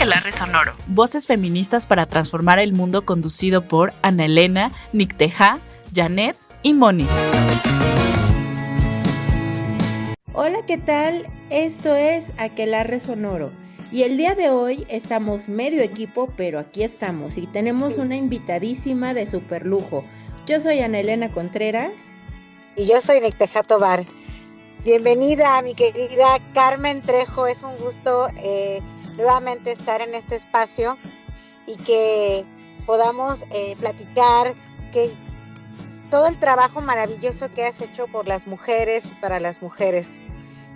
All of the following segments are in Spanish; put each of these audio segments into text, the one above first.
Aquelarre Sonoro. Voces feministas para transformar el mundo, conducido por Ana Elena, Nicteja, Janet y Moni. Hola, ¿qué tal? Esto es Aquelarre Sonoro. Y el día de hoy estamos medio equipo, pero aquí estamos y tenemos una invitadísima de super lujo. Yo soy Ana Elena Contreras. Y yo soy Nicteja Tobar. Bienvenida, mi querida Carmen Trejo. Es un gusto nuevamente estar en este espacio y que podamos platicar que todo el trabajo maravilloso que has hecho por las mujeres y para las mujeres.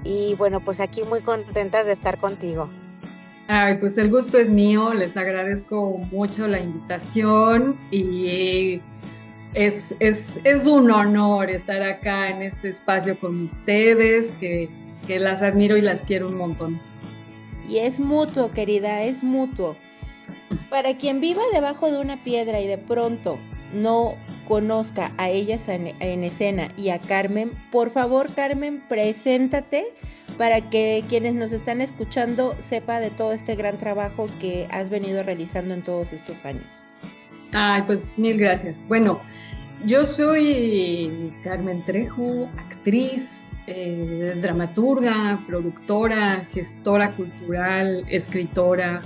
Y bueno, pues aquí muy contentas de estar contigo. Ay, pues el gusto es mío, les agradezco mucho la invitación y es un honor estar acá en este espacio con ustedes, que las admiro y las quiero un montón. Y es mutuo, querida, es mutuo. Para quien viva debajo de una piedra y de pronto no conozca a ellas en escena y a Carmen, por favor, Carmen, preséntate para que quienes nos están escuchando sepa de todo este gran trabajo que has venido realizando en todos estos años. Ay, pues mil gracias. Bueno, yo soy Carmen Trejo, actriz, dramaturga, productora, gestora cultural, escritora,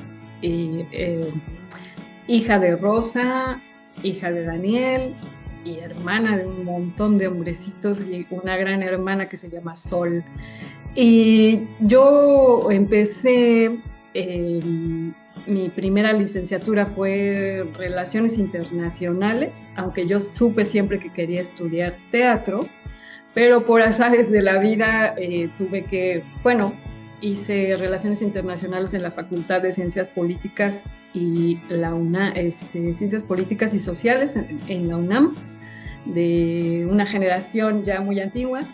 hija de Rosa, hija de Daniel y hermana de un montón de hombrecitos y una gran hermana que se llama Sol. Y yo empecé, mi primera licenciatura fue Relaciones Internacionales, aunque yo supe siempre que quería estudiar teatro, pero por azares de la vida hice Relaciones Internacionales en la Facultad de Ciencias Políticas y Ciencias Políticas y Sociales en la UNAM, de una generación ya muy antigua.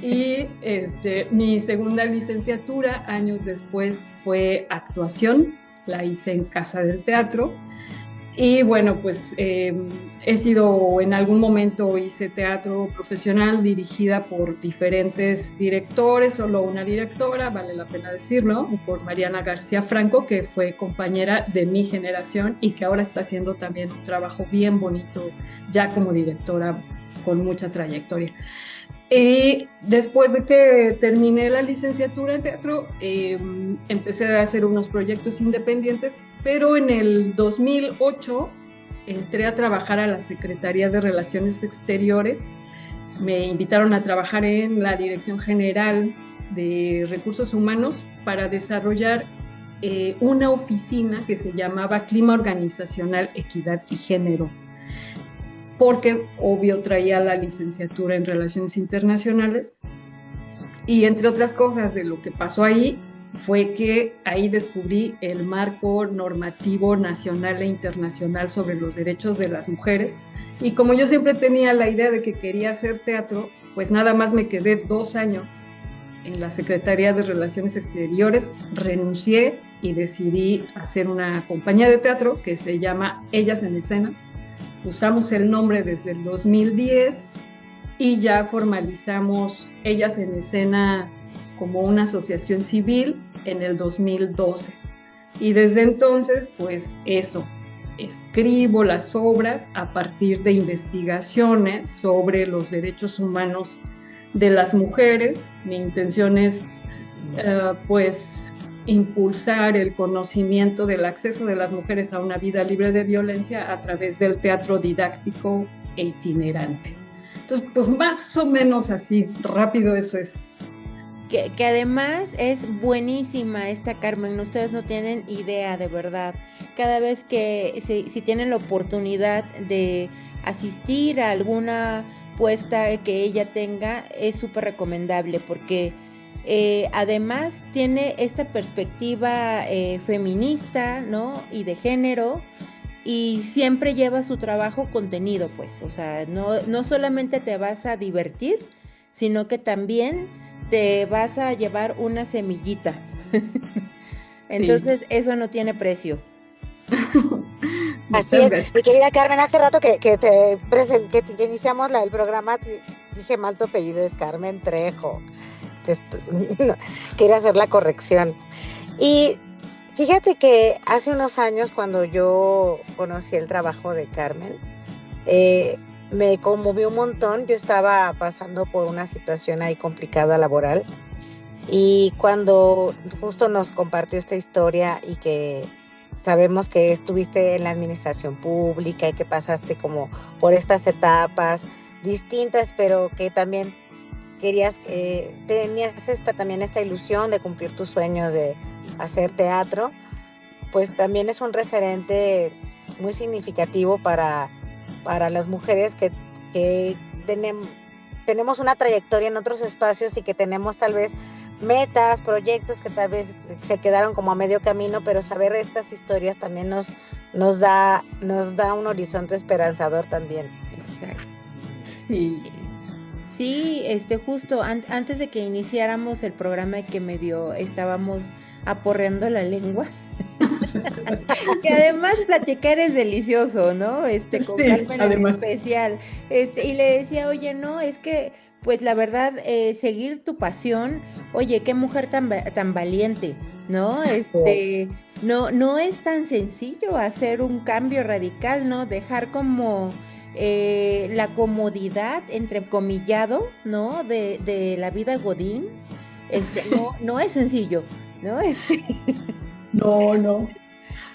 Y mi segunda licenciatura, años después, fue actuación, la hice en Casa del Teatro. Y bueno, pues en algún momento hice teatro profesional dirigida por diferentes directores, solo una directora, vale la pena decirlo, por Mariana García Franco, que fue compañera de mi generación y que ahora está haciendo también un trabajo bien bonito ya como directora con mucha trayectoria. Y después de que terminé la licenciatura en teatro, empecé a hacer unos proyectos independientes, pero en el 2008 entré a trabajar a la Secretaría de Relaciones Exteriores. Me invitaron a trabajar en la Dirección General de Recursos Humanos para desarrollar una oficina que se llamaba Clima Organizacional, Equidad y Género, porque obvio traía la licenciatura en Relaciones Internacionales, y entre otras cosas de lo que pasó ahí fue que ahí descubrí el marco normativo nacional e internacional sobre los derechos de las mujeres, y como yo siempre tenía la idea de que quería hacer teatro, pues nada más me quedé 2 años en la Secretaría de Relaciones Exteriores, renuncié y decidí hacer una compañía de teatro que se llama Ellas en Escena. Usamos el nombre desde el 2010 y ya formalizamos Ellas en Escena como una asociación civil en el 2012. Y desde entonces, pues eso, escribo las obras a partir de investigaciones sobre los derechos humanos de las mujeres. Mi intención es, impulsar el conocimiento del acceso de las mujeres a una vida libre de violencia a través del teatro didáctico e itinerante. Entonces, pues más o menos así, rápido eso es. Que además es buenísima esta Carmen, ustedes no tienen idea, de verdad. Cada vez que si tienen la oportunidad de asistir a alguna puesta que ella tenga, es súper recomendable porque además tiene esta perspectiva feminista, ¿no? Y de género, y siempre lleva su trabajo contenido, pues, o sea, no solamente te vas a divertir, sino que también te vas a llevar una semillita. Entonces, sí, eso no tiene precio. Así es, mi querida Carmen, hace rato que iniciamos el programa, dije mal tu apellido, es Carmen Trejo. Quería hacer la corrección. Y Fíjate que hace unos años cuando yo conocí el trabajo de Carmen, me conmovió un montón. Yo estaba pasando por una situación ahí complicada laboral y cuando justo nos compartió esta historia y que sabemos que estuviste en la administración pública y que pasaste como por estas etapas distintas, pero que también querías, tenías también esta ilusión de cumplir tus sueños de hacer teatro, pues también es un referente muy significativo para las mujeres que tenemos una trayectoria en otros espacios y que tenemos tal vez metas, proyectos que tal vez se quedaron como a medio camino, pero saber estas historias también nos da un horizonte esperanzador también. Exacto. Sí. Sí, justo antes de que iniciáramos el programa que medio estábamos aporreando la lengua, que además platicar es delicioso, ¿no? Con Sí, Carmen en además. especial. Y le decía, oye, no, es que, pues la verdad, seguir tu pasión, oye, qué mujer tan valiente, ¿no? Pues, No es tan sencillo hacer un cambio radical, ¿no? Dejar como la comodidad, entrecomillado, ¿no? De la vida Godín, no es sencillo, ¿no? No, no.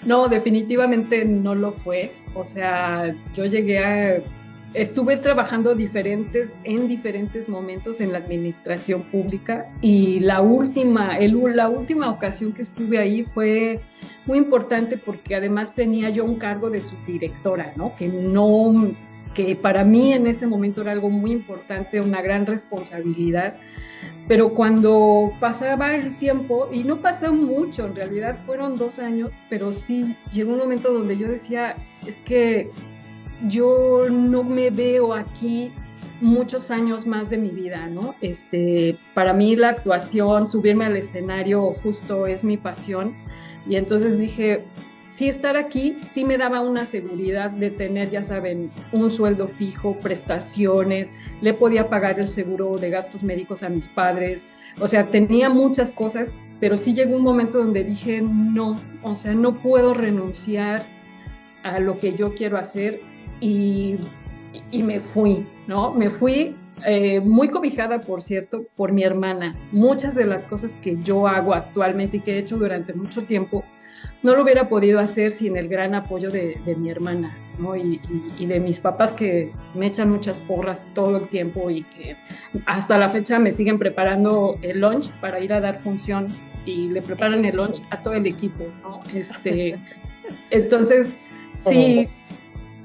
No, definitivamente no lo fue. O sea, estuve trabajando en diferentes momentos en la administración pública y la última ocasión que estuve ahí fue muy importante porque además tenía yo un cargo de subdirectora, ¿no? Que para mí en ese momento era algo muy importante, una gran responsabilidad, pero cuando pasaba el tiempo, y no pasó mucho, en realidad fueron 2 años, pero sí llegó un momento donde yo decía, es que yo no me veo aquí muchos años más de mi vida, ¿no? Para mí la actuación, subirme al escenario justo es mi pasión, y entonces dije, sí, estar aquí sí me daba una seguridad de tener, ya saben, un sueldo fijo, prestaciones, le podía pagar el seguro de gastos médicos a mis padres, o sea, tenía muchas cosas, pero sí llegó un momento donde dije, no, o sea, no puedo renunciar a lo que yo quiero hacer y, y me fui, ¿no? Me fui muy cobijada, por cierto, por mi hermana. Muchas de las cosas que yo hago actualmente y que he hecho durante mucho tiempo, no lo hubiera podido hacer sin el gran apoyo de mi hermana, ¿no? Y de mis papás que me echan muchas porras todo el tiempo y que hasta la fecha me siguen preparando el lunch para ir a dar función y le preparan el lunch a todo el equipo, ¿no? Entonces, sí,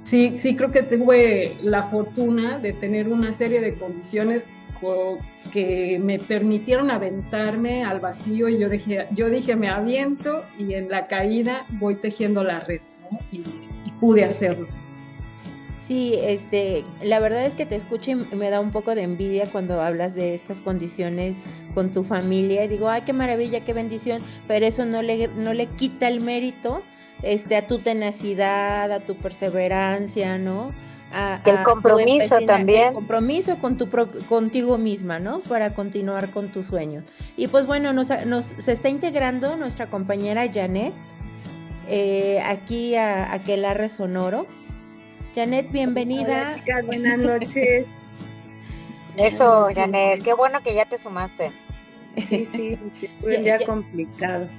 sí creo que tuve la fortuna de tener una serie de condiciones que me permitieron aventarme al vacío y yo dije, me aviento y en la caída voy tejiendo la red, ¿no? Y pude hacerlo. Sí, la verdad es que te escucho y me da un poco de envidia cuando hablas de estas condiciones con tu familia y digo, ay, qué maravilla, qué bendición, pero eso no le quita el mérito, a tu tenacidad, a tu perseverancia, ¿no? el A tu compromiso empecina y el también. compromiso con contigo misma, ¿no? Para continuar con tus sueños. Y pues bueno, se está integrando nuestra compañera Janet aquí a Aquelarre Sonoro. Janet, Hola bienvenida. chicas, buenas noches. Buenas Eso, noches. Janet, qué bueno que ya te sumaste. Sí, sí, fue Ya, un día ya- complicado.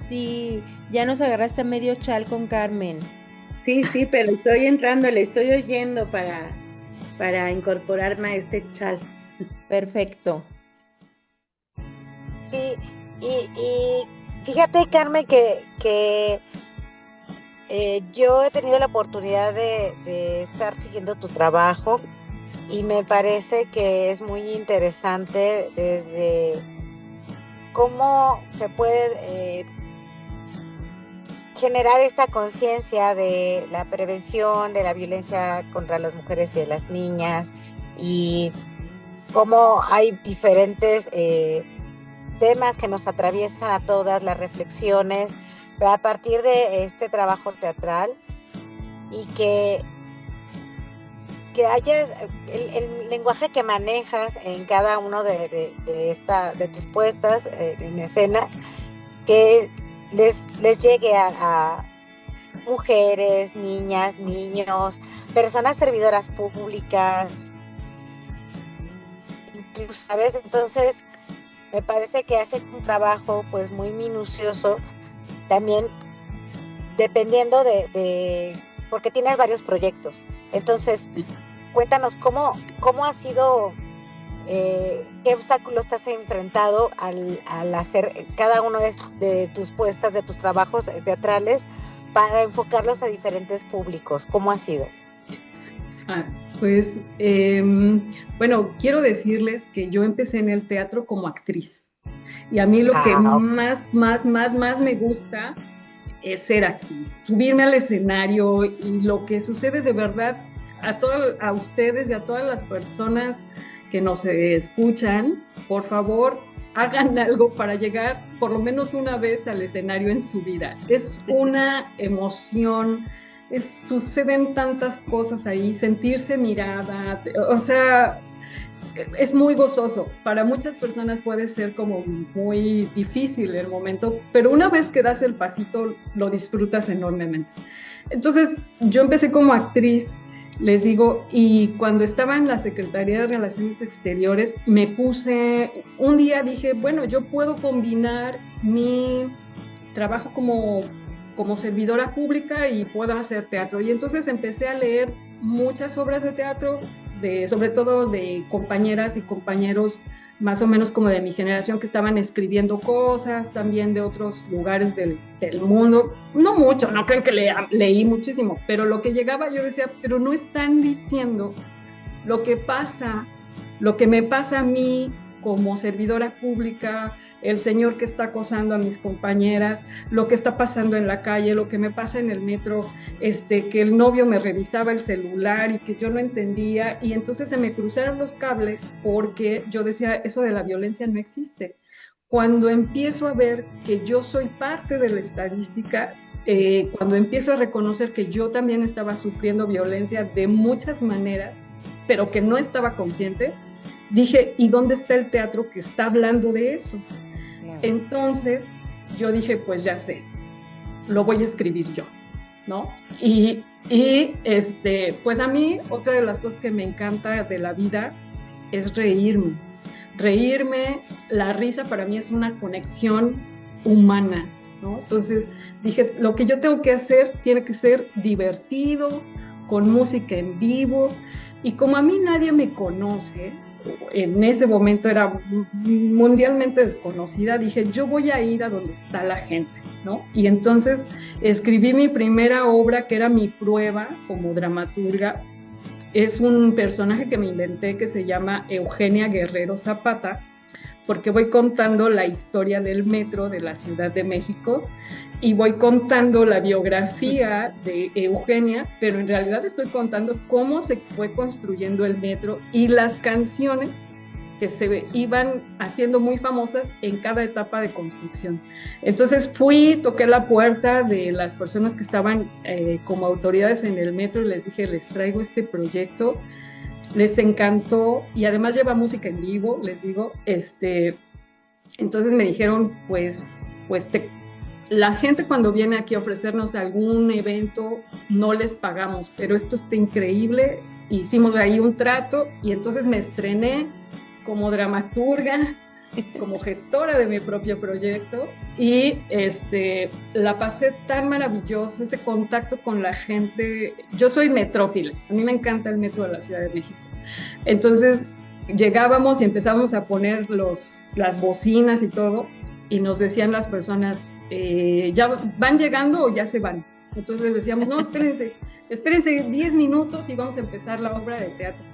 sí, ya nos agarraste a medio chal con Carmen. Sí, sí, pero estoy entrando, le estoy oyendo para incorporarme a este chal. Perfecto. Sí, y fíjate, Carmen, que yo he tenido la oportunidad de estar siguiendo tu trabajo y me parece que es muy interesante desde cómo se puede generar esta conciencia de la prevención de la violencia contra las mujeres y de las niñas y cómo hay diferentes temas que nos atraviesan a todas las reflexiones a partir de este trabajo teatral y que hayas el lenguaje que manejas en cada uno de tus puestas en escena, que les llegue a mujeres, niñas, niños, personas servidoras públicas, incluso, ¿sabes? Entonces, me parece que has hecho un trabajo pues muy minucioso, también dependiendo porque tienes varios proyectos. Entonces, cuéntanos cómo ha sido, qué obstáculos te has enfrentado al hacer cada uno de tus puestas, de tus trabajos teatrales, para enfocarlos a diferentes públicos. ¿Cómo ha sido? Pues, bueno, quiero decirles que yo empecé en el teatro como actriz. Y a mí lo que más me gusta es ser actriz, subirme al escenario, y lo que sucede de verdad a ustedes y a todas las personas que nos escuchan, por favor, hagan algo para llegar por lo menos una vez al escenario en su vida. Es una emoción, suceden tantas cosas ahí, sentirse mirada, o sea, es muy gozoso. Para muchas personas puede ser como muy difícil el momento, pero una vez que das el pasito, lo disfrutas enormemente. Entonces, yo empecé como actriz, les digo, y cuando estaba en la Secretaría de Relaciones Exteriores, un día dije, bueno, yo puedo combinar mi trabajo como servidora pública y puedo hacer teatro. Y entonces empecé a leer muchas obras de teatro, sobre todo de compañeras y compañeros más o menos como de mi generación, que estaban escribiendo cosas también de otros lugares del mundo. No mucho, no creen que leí muchísimo, pero lo que llegaba yo decía, pero no están diciendo lo que me pasa a mí como servidora pública, el señor que está acosando a mis compañeras, lo que está pasando en la calle, lo que me pasa en el metro, que el novio me revisaba el celular y que yo no entendía, y entonces se me cruzaron los cables, porque yo decía, eso de la violencia no existe. Cuando empiezo a ver que yo soy parte de la estadística, cuando empiezo a reconocer que yo también estaba sufriendo violencia de muchas maneras, pero que no estaba consciente, dije, ¿y dónde está el teatro que está hablando de eso? Claro. Entonces yo dije, pues ya sé, lo voy a escribir yo, ¿no? Y pues a mí, otra de las cosas que me encanta de la vida es reírme. La risa para mí es una conexión humana, ¿no? Entonces dije, lo que yo tengo que hacer tiene que ser divertido, con música en vivo, y como a mí nadie me conoce, en ese momento era mundialmente desconocida, dije, yo voy a ir a donde está la gente, ¿no? Y entonces escribí mi primera obra, que era mi prueba como dramaturga. Es un personaje que me inventé que se llama Eugenia Guerrero Zapata, porque voy contando la historia del metro de la Ciudad de México y voy contando la biografía de Eugenia, pero en realidad estoy contando cómo se fue construyendo el metro y las canciones que se iban haciendo muy famosas en cada etapa de construcción. Entonces toqué la puerta de las personas que estaban como autoridades en el metro y les dije, les traigo este proyecto. Les encantó, y además lleva música en vivo, les digo, entonces me dijeron, la gente cuando viene aquí a ofrecernos algún evento, no les pagamos, pero esto está increíble. Hicimos ahí un trato, y entonces me estrené como dramaturga, como gestora de mi propio proyecto, y la pasé tan maravilloso, ese contacto con la gente. Yo soy metrófila, a mí me encanta el metro de la Ciudad de México. Entonces llegábamos y empezábamos a poner las bocinas y todo, y nos decían las personas, ¿ya van llegando o ya se van? Entonces les decíamos, no, espérense 10 minutos y vamos a empezar la obra de teatro.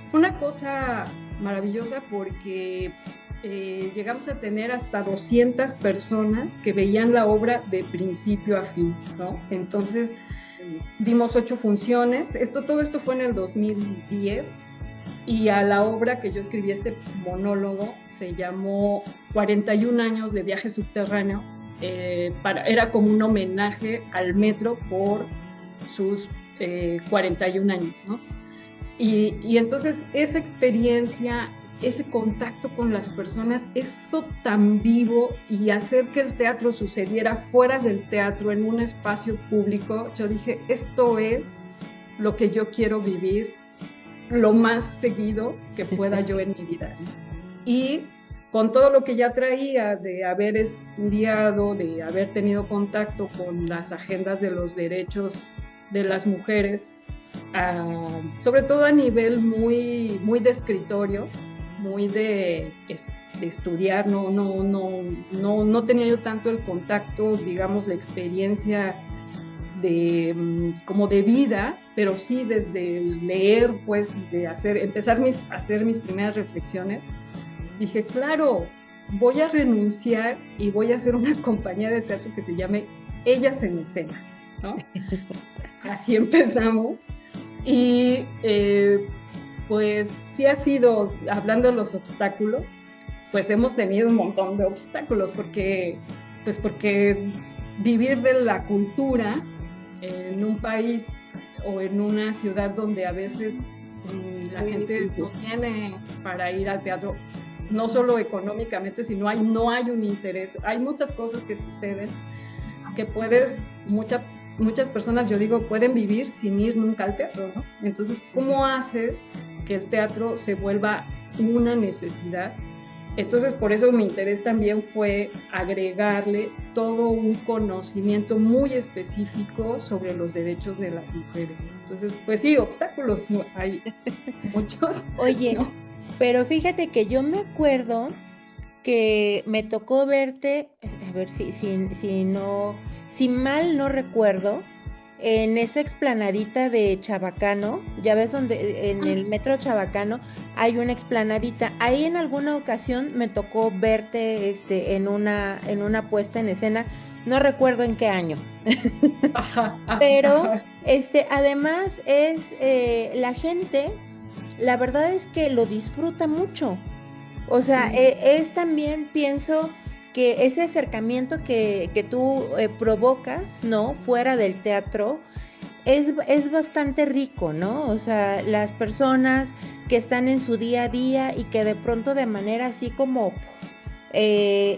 Fue una cosa maravillosa porque llegamos a tener hasta 200 personas que veían la obra de principio a fin, ¿no? Entonces dimos 8 funciones. Todo esto fue en el 2010, y a la obra que yo escribí, este monólogo, se llamó 41 años de viaje subterráneo. Era como un homenaje al metro por sus 41 años, ¿no? Y entonces esa experiencia ese contacto con las personas, eso tan vivo, y hacer que el teatro sucediera fuera del teatro, en un espacio público, yo dije, esto es lo que yo quiero vivir lo más seguido que pueda yo en mi vida. Y con todo lo que ya traía de haber estudiado, de haber tenido contacto con las agendas de los derechos de las mujeres, sobre todo a nivel muy, muy de escritorio, muy de estudiar, no tenía yo tanto el contacto, digamos, la experiencia como de vida, pero sí desde leer, pues, y de empezar a hacer mis primeras reflexiones. Dije, claro, voy a renunciar y voy a hacer una compañía de teatro que se llame Ellas en Escena, ¿no? Así empezamos. Y pues sí ha sido, hablando de los obstáculos, pues hemos tenido un montón de obstáculos, porque vivir de la cultura en un país o en una ciudad donde a veces la gente no tiene para ir al teatro, no solo económicamente, sino no hay un interés. Hay muchas cosas que suceden que muchas personas, yo digo, pueden vivir sin ir nunca al teatro, ¿no? Entonces, ¿cómo haces que el teatro se vuelva una necesidad? Entonces, por eso mi interés también fue agregarle todo un conocimiento muy específico sobre los derechos de las mujeres. Entonces, pues sí, obstáculos hay muchos. Oye, ¿no? Pero fíjate que yo me acuerdo que me tocó verte, a ver si mal no recuerdo, en esa explanadita de Chabacano. Ya ves donde en el metro Chabacano hay una explanadita. Ahí en alguna ocasión me tocó verte en una puesta en escena, no recuerdo en qué año. Pero además la gente, la verdad es que lo disfruta mucho. O sea, Sí. es también, pienso, que ese acercamiento que tú provocas, ¿no? Fuera del teatro, es bastante rico, ¿no? O sea, las personas que están en su día a día y que de pronto de manera así como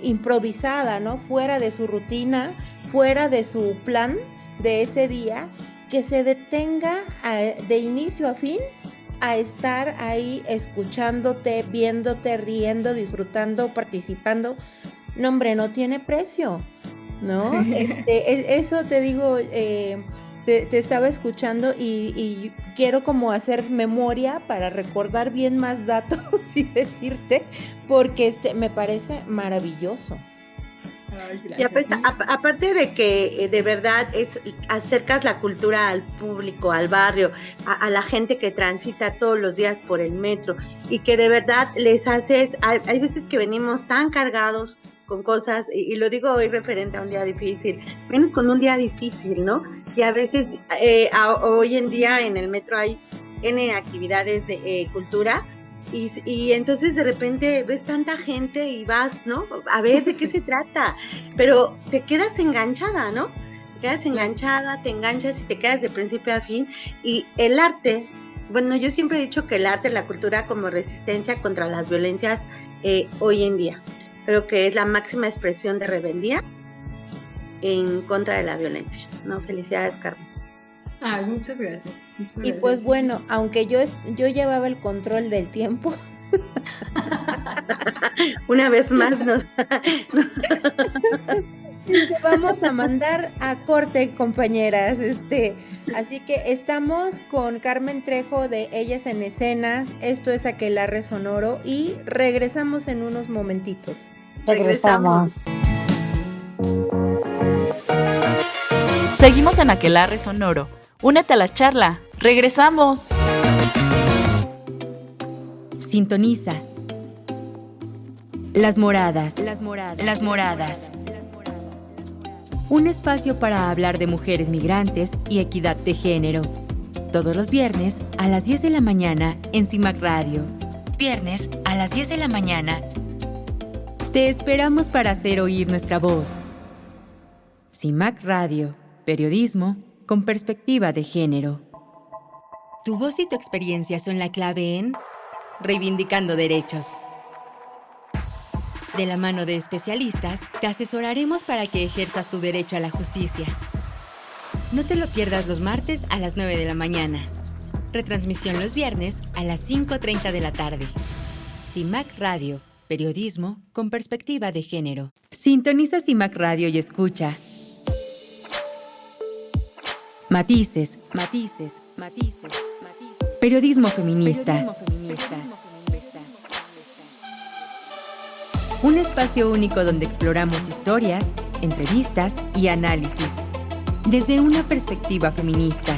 improvisada, ¿no? Fuera de su rutina, fuera de su plan de ese día, que se detenga de inicio a fin a estar ahí escuchándote, viéndote, riendo, disfrutando, participando. No, hombre, no tiene precio, ¿no? Sí. Eso te digo, te estaba escuchando y quiero como hacer memoria para recordar bien más datos y decirte, porque me parece maravilloso. Ay, Y gracias. Sí. aparte de que de verdad acercas la cultura al público, al barrio, a la gente que transita todos los días por el metro, y que de verdad les haces, hay veces que venimos tan cargados con cosas, y lo digo hoy referente a un día difícil, vienes con un día difícil, ¿no? Y a veces hoy en día en el metro hay N actividades de cultura. Y entonces de repente ves tanta gente y vas, ¿no? A ver de qué se trata, pero te quedas enganchada, ¿no? Te quedas enganchada, te enganchas y te quedas de principio a fin. Y el arte, bueno, yo siempre he dicho que el arte, la cultura como resistencia contra las violencias hoy en día, creo que es la máxima expresión de rebeldía en contra de la violencia, ¿no? Felicidades, Carmen. Ay, muchas gracias. Y pues bueno, aunque yo llevaba el control del tiempo. Una vez más Vamos a mandar a corte, compañeras. Así que estamos con Carmen Trejo de Ellas en Escenas. Esto es Aquelarre Sonoro y regresamos en unos momentitos. Regresamos. Seguimos en Aquelarre Sonoro. Únete a la charla. ¡Regresamos! Sintoniza. Las Moradas. Las Moradas. Un espacio para hablar de mujeres migrantes y equidad de género. Todos los viernes a las 10 de la mañana en CIMAC Radio. Viernes a las 10 de la mañana. Te esperamos para hacer oír nuestra voz. CIMAC Radio. Periodismo con perspectiva de género. Tu voz y tu experiencia son la clave en reivindicando derechos. De la mano de especialistas, te asesoraremos para que ejerzas tu derecho a la justicia. No te lo pierdas los martes a las 9 de la mañana. Retransmisión los viernes a las 5:30 de la tarde. CIMAC Radio, periodismo con perspectiva de género. Sintoniza CIMAC Radio y escucha Matices, matices, matices, matices. Periodismo feminista. Un espacio único donde exploramos historias, entrevistas y análisis desde una perspectiva feminista.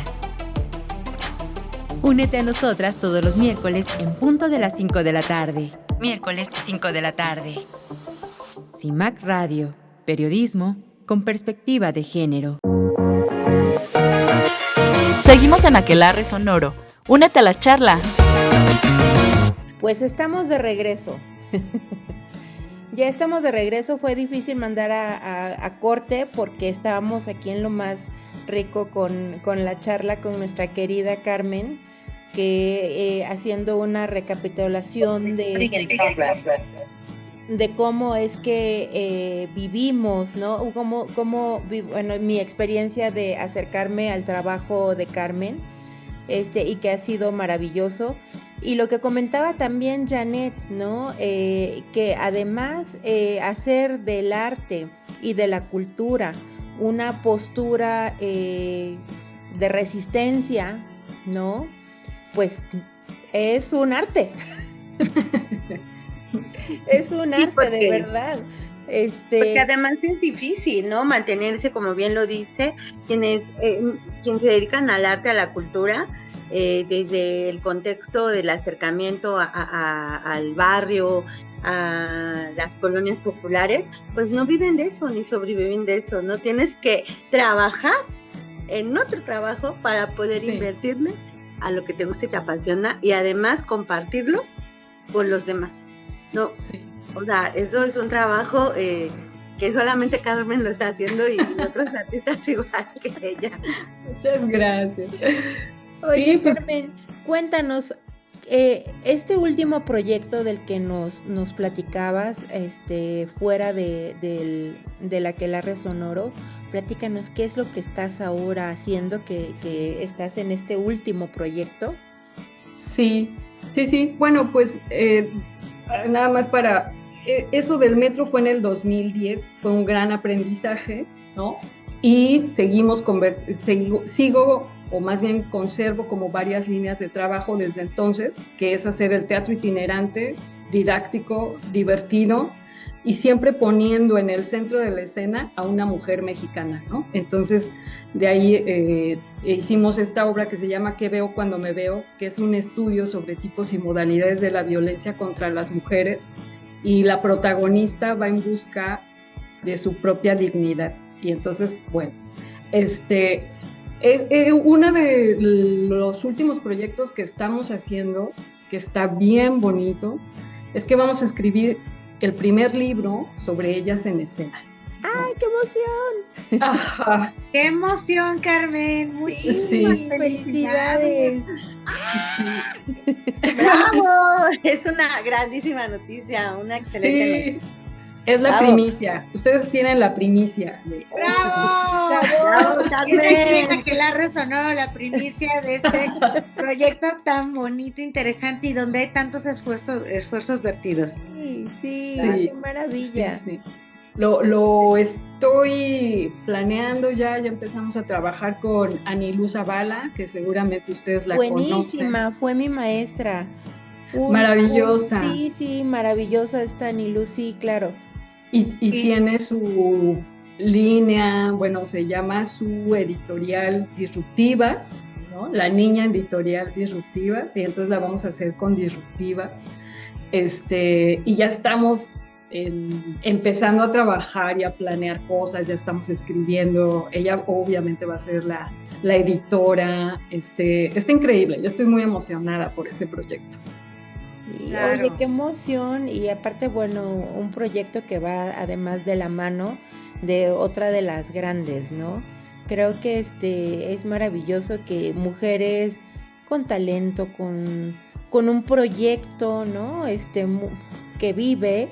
Únete a nosotras todos los miércoles en punto de las 5 de la tarde. Miércoles 5 de la tarde. CIMAC Radio, periodismo con perspectiva de género. Seguimos en Aquelarre Sonoro. Únete a la charla. Pues estamos de regreso. Ya estamos de regreso. Fue difícil mandar a corte porque estábamos aquí en lo más rico con la charla con nuestra querida Carmen, que haciendo una recapitulación de cómo es que vivimos, ¿no? Bueno, mi experiencia de acercarme al trabajo de Carmen, y que ha sido maravilloso. Y lo que comentaba también Janet, ¿no? Que además hacer del arte y de la cultura una postura de resistencia, ¿no? Pues es un arte. Es un arte, porque, de verdad. Porque además es difícil, ¿no? Mantenerse, como bien lo dice, quienes se dedican al arte, a la cultura, desde el contexto del acercamiento al barrio, a las colonias populares, pues no viven de eso, ni sobreviven de eso, ¿no? Tienes que trabajar en otro trabajo para poder invertirle a lo que te gusta y te apasiona, y además compartirlo con los demás, ¿no? Sí. O sea, eso es un trabajo que solamente Carmen lo está haciendo y otros artistas igual que ella. Muchas gracias. Oye, sí, pues, Carmen, cuéntanos, este último proyecto del que nos platicabas, fuera del Aquelarre Sonoro, platícanos qué es lo que estás ahora haciendo, que estás en este último proyecto. Sí. Bueno, pues nada más para... Eso del metro fue en el 2010, fue un gran aprendizaje, ¿no? Y sigo, o más bien conservo como varias líneas de trabajo desde entonces, que es hacer el teatro itinerante, didáctico, divertido, y siempre poniendo en el centro de la escena a una mujer mexicana, ¿no? Entonces, de ahí hicimos esta obra que se llama ¿Qué veo cuando me veo?, que es un estudio sobre tipos y modalidades de la violencia contra las mujeres, y la protagonista va en busca de su propia dignidad. Y entonces, bueno, uno de los últimos proyectos que estamos haciendo, que está bien bonito, es que vamos a escribir el primer libro sobre ellas en escena. ¡Ay, qué emoción! Ajá. ¡Qué emoción, Carmen! Muchísimas felicidades. Sí. ¡Bravo! Es una grandísima noticia, una excelente noticia. Es la primicia. Ustedes tienen la primicia. ¡Bravo! ¡Bravo, Carmen! Que la resonó la primicia de este proyecto tan bonito, interesante y donde hay tantos esfuerzos vertidos. Sí, qué maravilla. Sí. Lo estoy planeando ya empezamos a trabajar con Anilú Zavala, que seguramente ustedes la conocen. Buenísima, fue mi maestra. Maravillosa. Sí, maravillosa esta Anilú, sí, claro. Y tiene su línea, bueno, se llama su editorial Disruptivas, ¿no? La niña editorial Disruptivas, y entonces la vamos a hacer con Disruptivas. Y ya estamos empezando a trabajar y a planear cosas, ya estamos escribiendo, ella obviamente va a ser la editora, está increíble, yo estoy muy emocionada por ese proyecto. Sí, claro. Oye, qué emoción, y aparte, bueno, un proyecto que va además de la mano de otra de las grandes, ¿no? Creo que es maravilloso que mujeres con talento, con con un proyecto, ¿no? Que vive,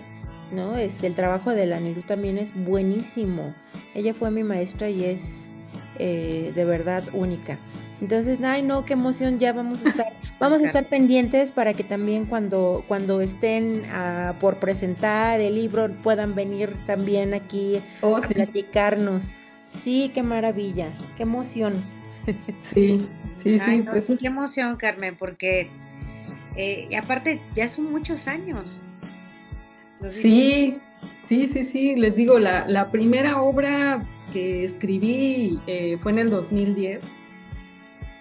¿no? El trabajo de la Nilu también es buenísimo. Ella fue mi maestra y es de verdad única. Entonces, ay no, qué emoción, ya vamos a estar pendientes para que también cuando estén por presentar el libro puedan venir también aquí Oh, a sí, platicarnos. Sí, qué maravilla, qué emoción. sí, sí, Ay, sí, no, pues sí, qué emoción, Carmen, porque y aparte ya son muchos años. Entonces, sí, sí, les digo, la primera obra que escribí fue en el 2010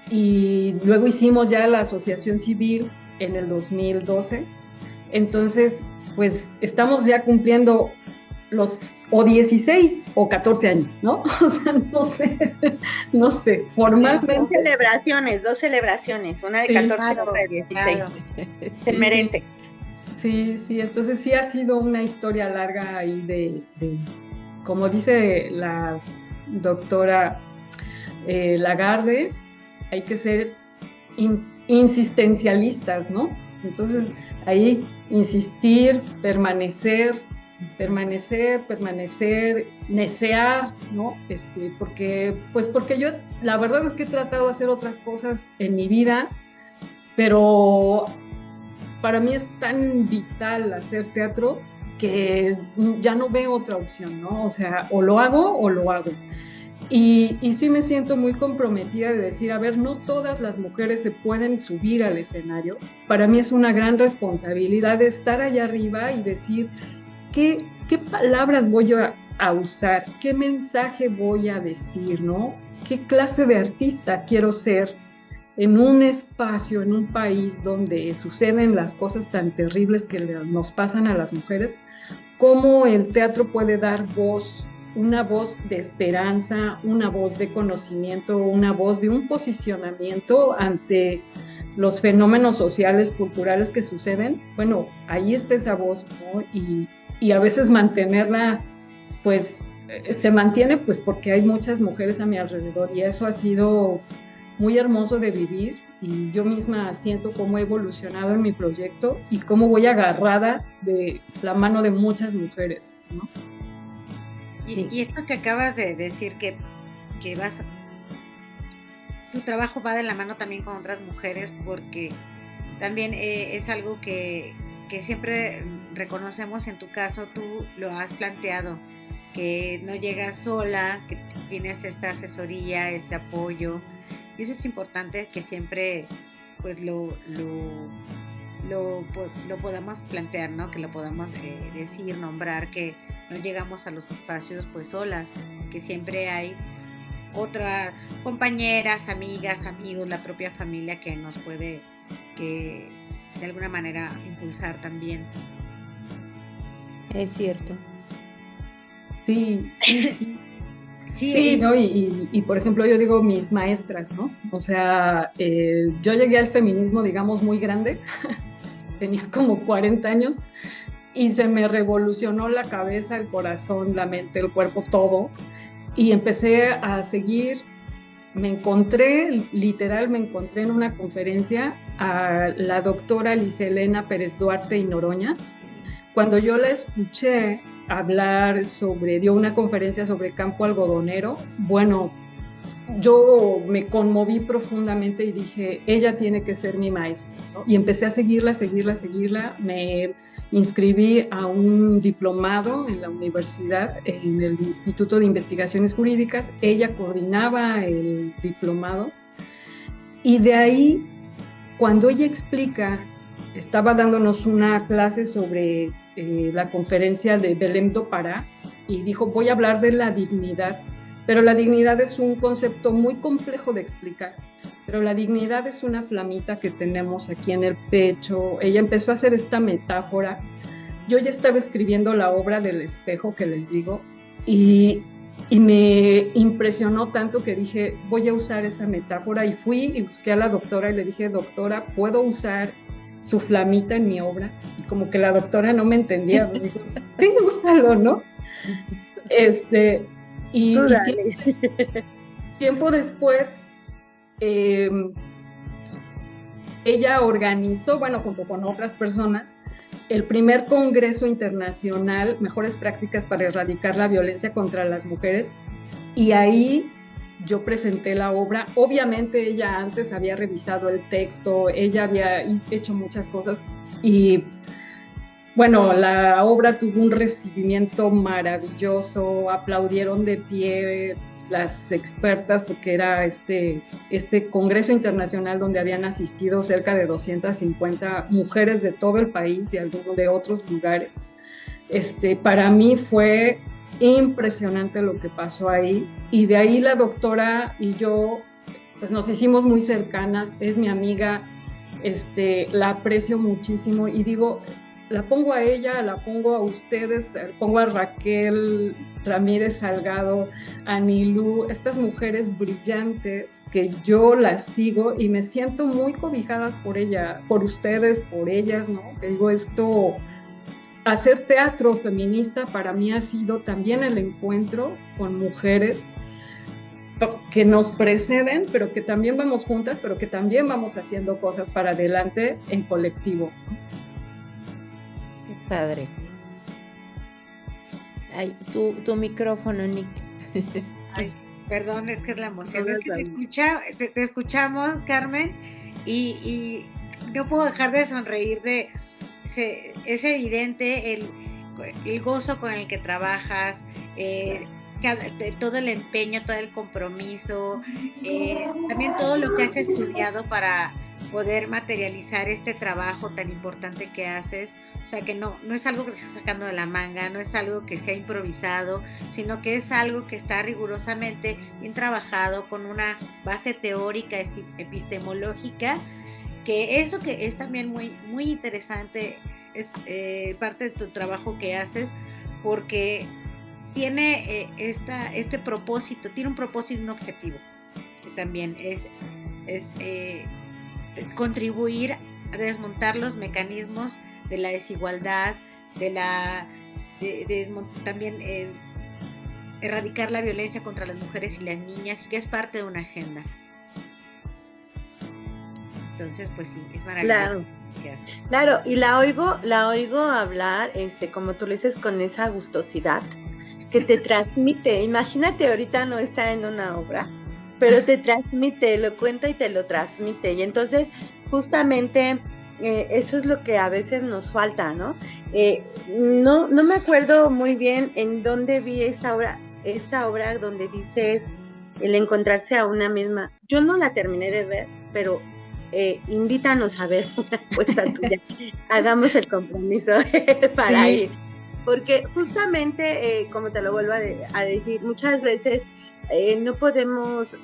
y luego hicimos ya la asociación civil en el 2012. Entonces, pues estamos ya cumpliendo los o 16 o 14 años, ¿no? O sea, no sé, formalmente. Dos celebraciones, una de Sí, 14 y claro, otra de 16. claro. Se sí, sí, merece. sí, entonces sí ha sido una historia larga ahí como dice la doctora Lagarde, hay que ser insistencialistas, ¿no? Entonces, ahí insistir, permanecer, necear, ¿no? Porque yo, la verdad es que he tratado de hacer otras cosas en mi vida, pero para mí es tan vital hacer teatro que ya no veo otra opción, ¿no? O sea, o lo hago o lo hago. Y sí me siento muy comprometida de decir, a ver, no todas las mujeres se pueden subir al escenario. Para mí es una gran responsabilidad de estar allá arriba y decir, ¿qué palabras voy a usar? ¿Qué mensaje voy a decir, no? ¿Qué clase de artista quiero ser en un espacio, en un país donde suceden las cosas tan terribles que nos pasan a las mujeres? ¿Cómo el teatro puede dar voz, una voz de esperanza, una voz de conocimiento, una voz de un posicionamiento ante los fenómenos sociales, culturales que suceden? Bueno, ahí está esa voz, ¿no? Y a veces mantenerla, pues se mantiene pues porque hay muchas mujeres a mi alrededor y eso ha sido muy hermoso de vivir y yo misma siento cómo he evolucionado en mi proyecto y cómo voy agarrada de la mano de muchas mujeres, ¿no? Y esto que acabas de decir que tu trabajo va de la mano también con otras mujeres porque también es algo que siempre reconocemos. En tu caso tú lo has planteado, que no llegas sola, que tienes esta asesoría, este apoyo, y eso es importante que siempre pues lo podamos plantear, ¿no? Que lo podamos decir, nombrar, que no llegamos a los espacios pues solas, que siempre hay otras compañeras, amigas, amigos, la propia familia que nos puede, que de alguna manera impulsar también. Es cierto. Sí. Sí, ¿no? Y por ejemplo, yo digo mis maestras, ¿no? O sea, yo llegué al feminismo, digamos, muy grande, tenía como 40 años, y se me revolucionó la cabeza, el corazón, la mente, el cuerpo, todo, y empecé a seguir. Me encontré en una conferencia a la doctora Liselena Pérez Duarte y Noroña. Cuando yo la escuché hablar dio una conferencia sobre campo algodonero, bueno, yo me conmoví profundamente y dije, ella tiene que ser mi maestra, ¿no? Y empecé a seguirla. Me inscribí a un diplomado en la universidad, en el Instituto de Investigaciones Jurídicas. Ella coordinaba el diplomado. Y de ahí, cuando ella estaba dándonos una clase sobre la conferencia de Belém do Pará, y dijo, voy a hablar de la dignidad. Pero la dignidad es un concepto muy complejo de explicar, pero la dignidad es una flamita que tenemos aquí en el pecho. Ella empezó a hacer esta metáfora. Yo ya estaba escribiendo la obra del espejo que les digo y me impresionó tanto que dije, voy a usar esa metáfora, y fui y busqué a la doctora y le dije, doctora, ¿puedo usar su flamita en mi obra? Y como que la doctora no me entendía, me dijo, sí, úsalo, ¿no? Y tiempo después, ella organizó, bueno, junto con otras personas, el primer Congreso Internacional Mejores Prácticas para Erradicar la Violencia contra las Mujeres, y ahí yo presenté la obra. Obviamente ella antes había revisado el texto, ella había hecho muchas cosas y bueno, la obra tuvo un recibimiento maravilloso, aplaudieron de pie las expertas porque era este Congreso Internacional donde habían asistido cerca de 250 mujeres de todo el país y algunos de otros lugares. Para mí fue impresionante lo que pasó ahí, y de ahí la doctora y yo pues nos hicimos muy cercanas, es mi amiga, la aprecio muchísimo y digo, la pongo a ella, la pongo a ustedes, pongo a Raquel Ramírez Salgado, a Nilú, estas mujeres brillantes que yo las sigo y me siento muy cobijada por ella, por ustedes, por ellas, ¿no? Que digo, hacer teatro feminista para mí ha sido también el encuentro con mujeres que nos preceden, pero que también vamos juntas, pero que también vamos haciendo cosas para adelante en colectivo. Qué padre. Ay, tu micrófono, Nick. Ay, perdón, es que es la emoción. Es que te escuchamos, Carmen, y no puedo dejar de sonreír es evidente el gozo con el que trabajas, todo el empeño, todo el compromiso, también todo lo que has estudiado para poder materializar este trabajo tan importante que haces. O sea, que no es algo que te estás sacando de la manga, no es algo que sea improvisado, sino que es algo que está rigurosamente bien trabajado, con una base teórica, epistemológica, que eso que es también muy, muy interesante, es parte de tu trabajo que haces, porque tiene este propósito, tiene un propósito y un objetivo, que también es contribuir a desmontar los mecanismos de la desigualdad, también erradicar la violencia contra las mujeres y las niñas, y que es parte de una agenda. Entonces, pues sí, es maravilloso. Claro, y la oigo hablar, como tú le dices, con esa gustosidad que te transmite. Imagínate, ahorita no está en una obra, pero te transmite, lo cuenta y te lo transmite. Y entonces, justamente, eso es lo que a veces nos falta, ¿no? No me acuerdo muy bien en dónde vi esta obra donde dices el encontrarse a una misma. Yo no la terminé de ver, pero invítanos a ver una apuesta tuya. Hagamos el compromiso para ir. Porque justamente, como te lo vuelvo a decir, muchas veces no podemos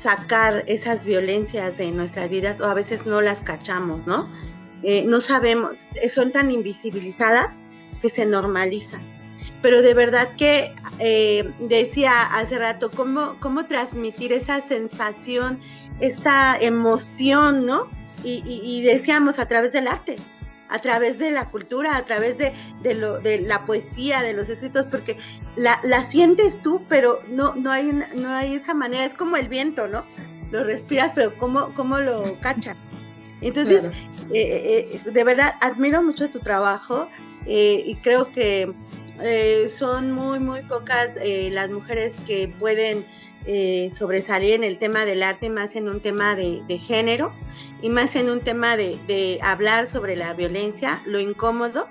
sacar esas violencias de nuestras vidas, o a veces no las cachamos, ¿no? No sabemos, son tan invisibilizadas que se normalizan. Pero de verdad que decía hace rato, cómo transmitir esa sensación, esa emoción, ¿no? Y decíamos, a través del arte, a través de la cultura, a través de la poesía, de los escritos, porque la sientes tú, pero no hay esa manera. Es como el viento, ¿no? Lo respiras, pero ¿cómo lo cachas? Entonces, claro. De verdad, admiro mucho tu trabajo, y creo que son muy, muy pocas las mujeres que pueden sobresalir en el tema del arte, más en un tema de género, y más en un tema de hablar sobre la violencia, lo incómodo,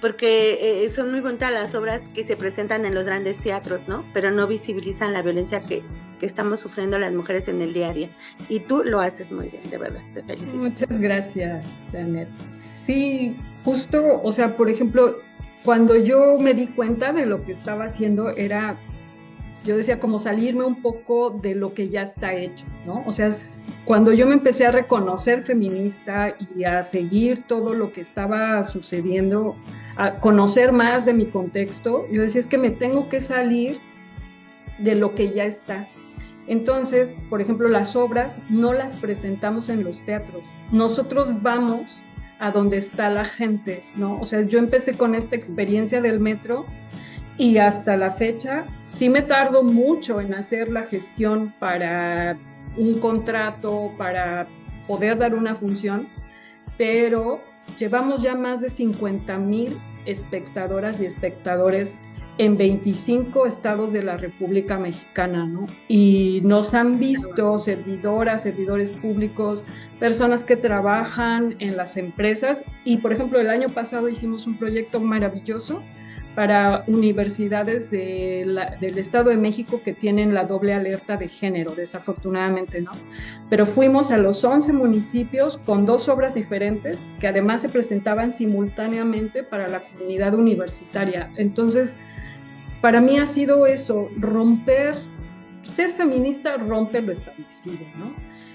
porque son muy bonitas las obras que se presentan en los grandes teatros, ¿no? Pero no visibilizan la violencia que estamos sufriendo las mujeres en el día a día. Y tú lo haces muy bien, de verdad, te felicito. Muchas gracias, Janet. Sí, justo, o sea, por ejemplo, cuando yo me di cuenta de lo que estaba haciendo, yo decía como salirme un poco de lo que ya está hecho, ¿no? O sea, cuando yo me empecé a reconocer feminista y a seguir todo lo que estaba sucediendo, a conocer más de mi contexto, yo decía, es que me tengo que salir de lo que ya está. Entonces, por ejemplo, las obras no las presentamos en los teatros. Nosotros vamos a donde está la gente, ¿no? O sea, yo empecé con esta experiencia del metro, y hasta la fecha sí me tardo mucho en hacer la gestión para un contrato, para poder dar una función, pero llevamos ya más de 50,000 espectadoras y espectadores en 25 estados de la República Mexicana, ¿no? Y nos han visto servidoras, servidores públicos, personas que trabajan en las empresas. Y, por ejemplo, el año pasado hicimos un proyecto maravilloso para universidades del Estado de México que tienen la doble alerta de género, desafortunadamente, ¿no? Pero fuimos a los 11 municipios con 2 obras diferentes que además se presentaban simultáneamente para la comunidad universitaria. Entonces, para mí ha sido eso, ser feminista rompe lo establecido, ¿no?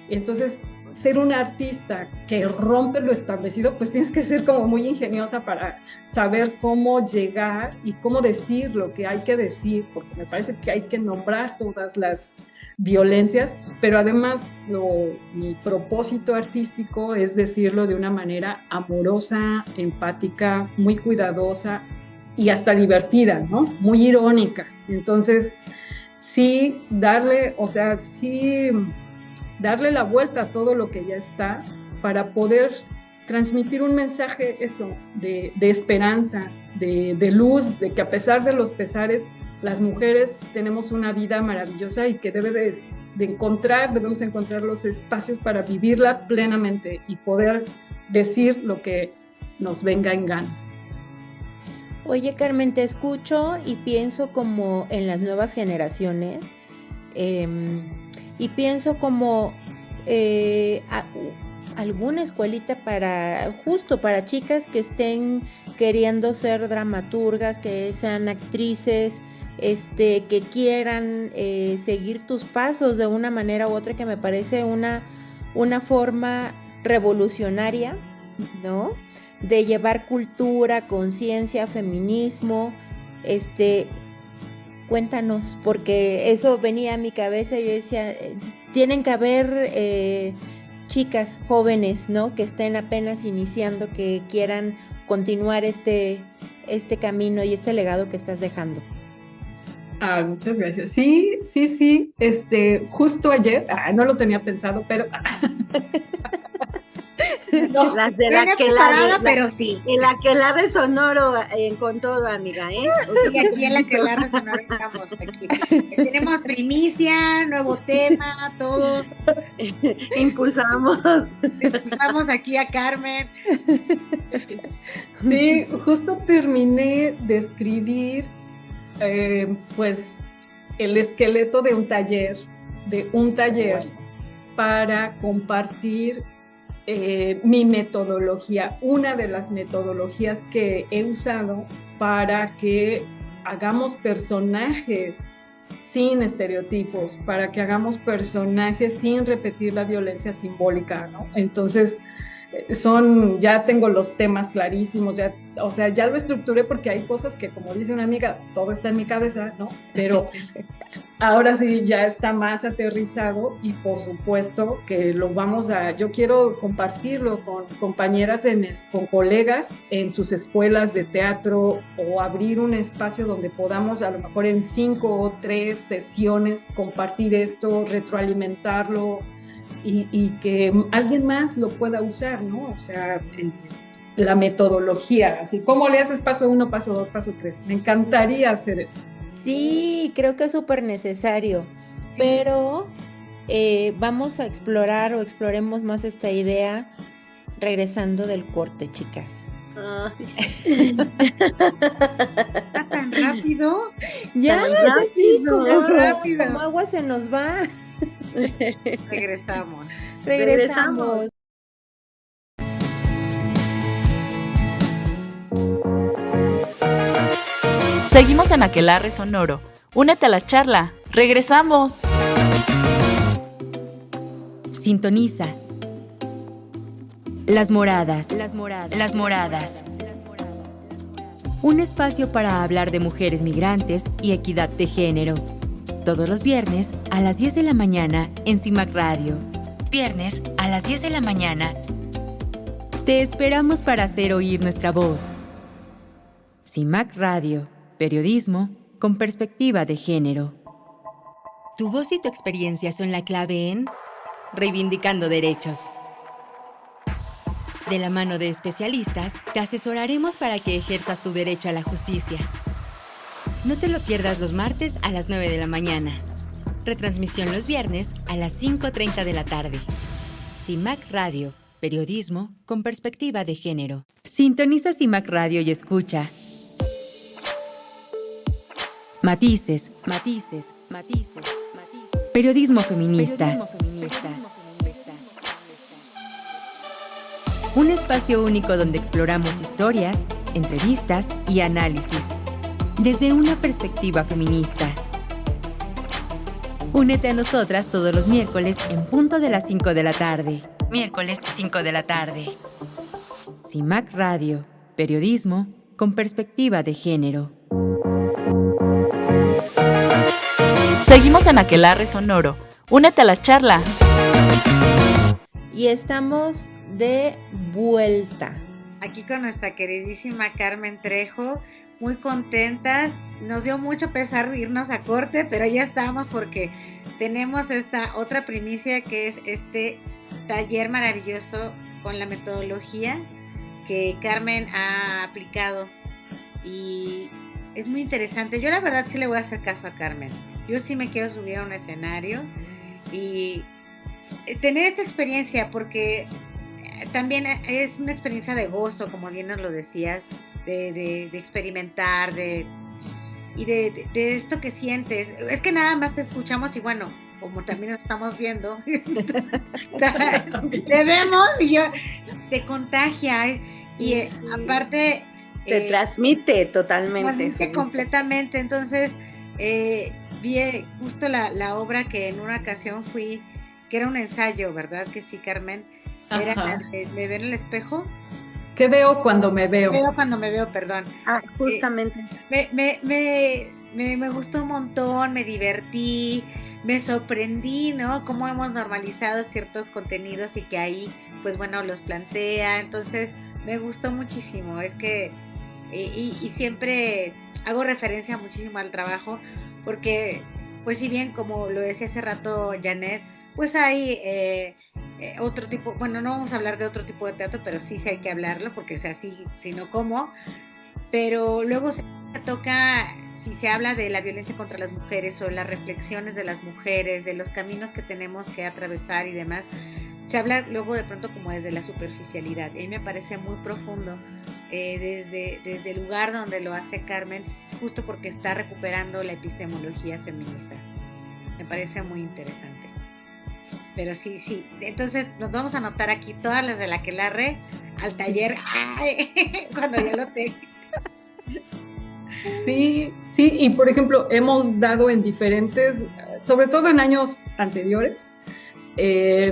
Entonces, ser una artista que rompe lo establecido, pues tienes que ser como muy ingeniosa para saber cómo llegar y cómo decir lo que hay que decir, porque me parece que hay que nombrar todas las violencias, pero además mi propósito artístico es decirlo de una manera amorosa, empática, muy cuidadosa y hasta divertida, ¿no? Muy irónica. Entonces, sí darle la vuelta a todo lo que ya está para poder transmitir un mensaje, eso, de esperanza, de luz, de que a pesar de los pesares, las mujeres tenemos una vida maravillosa y que debemos encontrar los espacios para vivirla plenamente y poder decir lo que nos venga en gana. Oye, Carmen, te escucho y pienso como en las nuevas generaciones y pienso como alguna escuelita justo para chicas que estén queriendo ser dramaturgas, que sean actrices, que quieran seguir tus pasos de una manera u otra, que me parece una forma revolucionaria, ¿no? De llevar cultura, conciencia, feminismo. Cuéntanos, porque eso venía a mi cabeza y yo decía, tienen que haber chicas jóvenes, ¿no? Que estén apenas iniciando, que quieran continuar este camino y este legado que estás dejando. Muchas gracias. Sí. Justo ayer, no lo tenía pensado, pero no, las de la pero sí. El Aquelarre Sonoro con todo, amiga, ¿eh? Y aquí en la Aquelarre Sonoro estamos aquí. Tenemos primicia, nuevo tema, todo. Impulsamos aquí a Carmen. Sí, justo terminé de escribir pues el esqueleto de un taller para compartir mi metodología, una de las metodologías que he usado para que hagamos personajes sin estereotipos, para que hagamos personajes sin repetir la violencia simbólica, ¿no? Entonces, ya tengo los temas clarísimos, ya lo estructuré porque hay cosas que, como dice una amiga, todo está en mi cabeza, ¿no? Pero ahora sí ya está más aterrizado y por supuesto que yo quiero compartirlo con compañeras, con colegas en sus escuelas de teatro, o abrir un espacio donde podamos a lo mejor en 5 o 3 sesiones compartir esto, retroalimentarlo, y que alguien más lo pueda usar, ¿no? O sea, la metodología, así, ¿cómo le haces paso 1, paso 2, paso 3? Me encantaría hacer eso. Sí, creo que es súper necesario, pero vamos a exploremos más esta idea regresando del corte, chicas. ¿Está tan rápido? Ya, sí, como agua se nos va. Regresamos. Seguimos en Aquelarre Sonoro. Únete a la charla. ¡Regresamos! Sintoniza. Las Moradas. Un espacio para hablar de mujeres migrantes y equidad de género. Todos los viernes a las 10 de la mañana en CIMAC Radio. Viernes a las 10 de la mañana. Te esperamos para hacer oír nuestra voz. CIMAC Radio. Periodismo con perspectiva de género. Tu voz y tu experiencia son la clave en Reivindicando Derechos. De la mano de especialistas, te asesoraremos para que ejerzas tu derecho a la justicia. No te lo pierdas los martes a las 9 de la mañana. Retransmisión los viernes a las 5:30 de la tarde. CIMAC Radio, periodismo con perspectiva de género. Sintoniza CIMAC Radio y escucha Matices, matices, matices, matices. Periodismo feminista. Un espacio único donde exploramos historias, entrevistas y análisis desde una perspectiva feminista. Únete a nosotras todos los miércoles en punto de las 5 de la tarde. Miércoles 5 de la tarde. CIMAC Radio, periodismo con perspectiva de género. Seguimos en Aquelarre Sonoro. Únete a la charla. Y estamos de vuelta. Aquí con nuestra queridísima Carmen Trejo, muy contentas. Nos dio mucho pesar irnos a corte, pero ya estamos porque tenemos esta otra primicia que es este taller maravilloso con la metodología que Carmen ha aplicado y es muy interesante. Yo la verdad sí le voy a hacer caso a Carmen. Yo sí me quiero subir a un escenario y tener esta experiencia porque también es una experiencia de gozo, como bien nos lo decías, de experimentar, de esto que sientes. Es que nada más te escuchamos y bueno, como también nos estamos viendo, te vemos y yo, te contagia y aparte... Te transmite totalmente. Transmite completamente, entonces vi justo la obra que en una ocasión fui, que era un ensayo, ¿verdad? Que sí, Carmen. Era ¿Me veo en el espejo? ¿Qué veo cuando me veo? Veo cuando me veo, perdón. Justamente. Me gustó un montón, me divertí, me sorprendí, ¿no? Cómo hemos normalizado ciertos contenidos y que ahí, pues bueno, los plantea. Entonces, me gustó muchísimo. Es que, y siempre hago referencia muchísimo al trabajo, porque, pues si bien, como lo decía hace rato Janet, pues hay otro tipo, bueno, no vamos a hablar de otro tipo de teatro, pero sí hay que hablarlo, porque es así, si no, ¿cómo? Pero luego se toca, si se habla de la violencia contra las mujeres o las reflexiones de las mujeres, de los caminos que tenemos que atravesar y demás, se habla luego de pronto como desde la superficialidad. Y a mí me parece muy profundo desde el lugar donde lo hace Carmen, justo porque está recuperando la epistemología feminista. Me parece muy interesante. Pero sí. Entonces nos vamos a anotar aquí todas las de la Aquelarre al taller. ¡Ay! Cuando ya lo tenga. Sí, y por ejemplo, hemos dado en diferentes, sobre todo en años anteriores,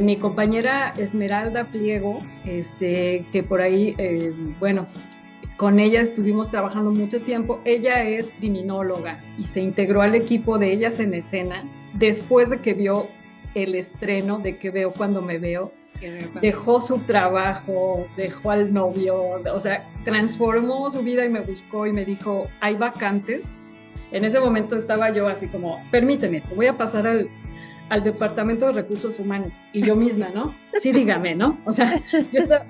mi compañera Esmeralda Pliego, que por ahí, bueno, con ella estuvimos trabajando mucho tiempo. Ella es criminóloga y se integró al equipo de Ellas en Escena después de que vio el estreno de ¿Qué veo cuando me veo? Dejó su trabajo, dejó al novio, o sea, transformó su vida y me buscó y me dijo, hay vacantes. En ese momento estaba yo así como, permíteme, te voy a pasar al Departamento de Recursos Humanos. Y yo misma, ¿no? Sí, dígame, ¿no? O sea, yo estaba...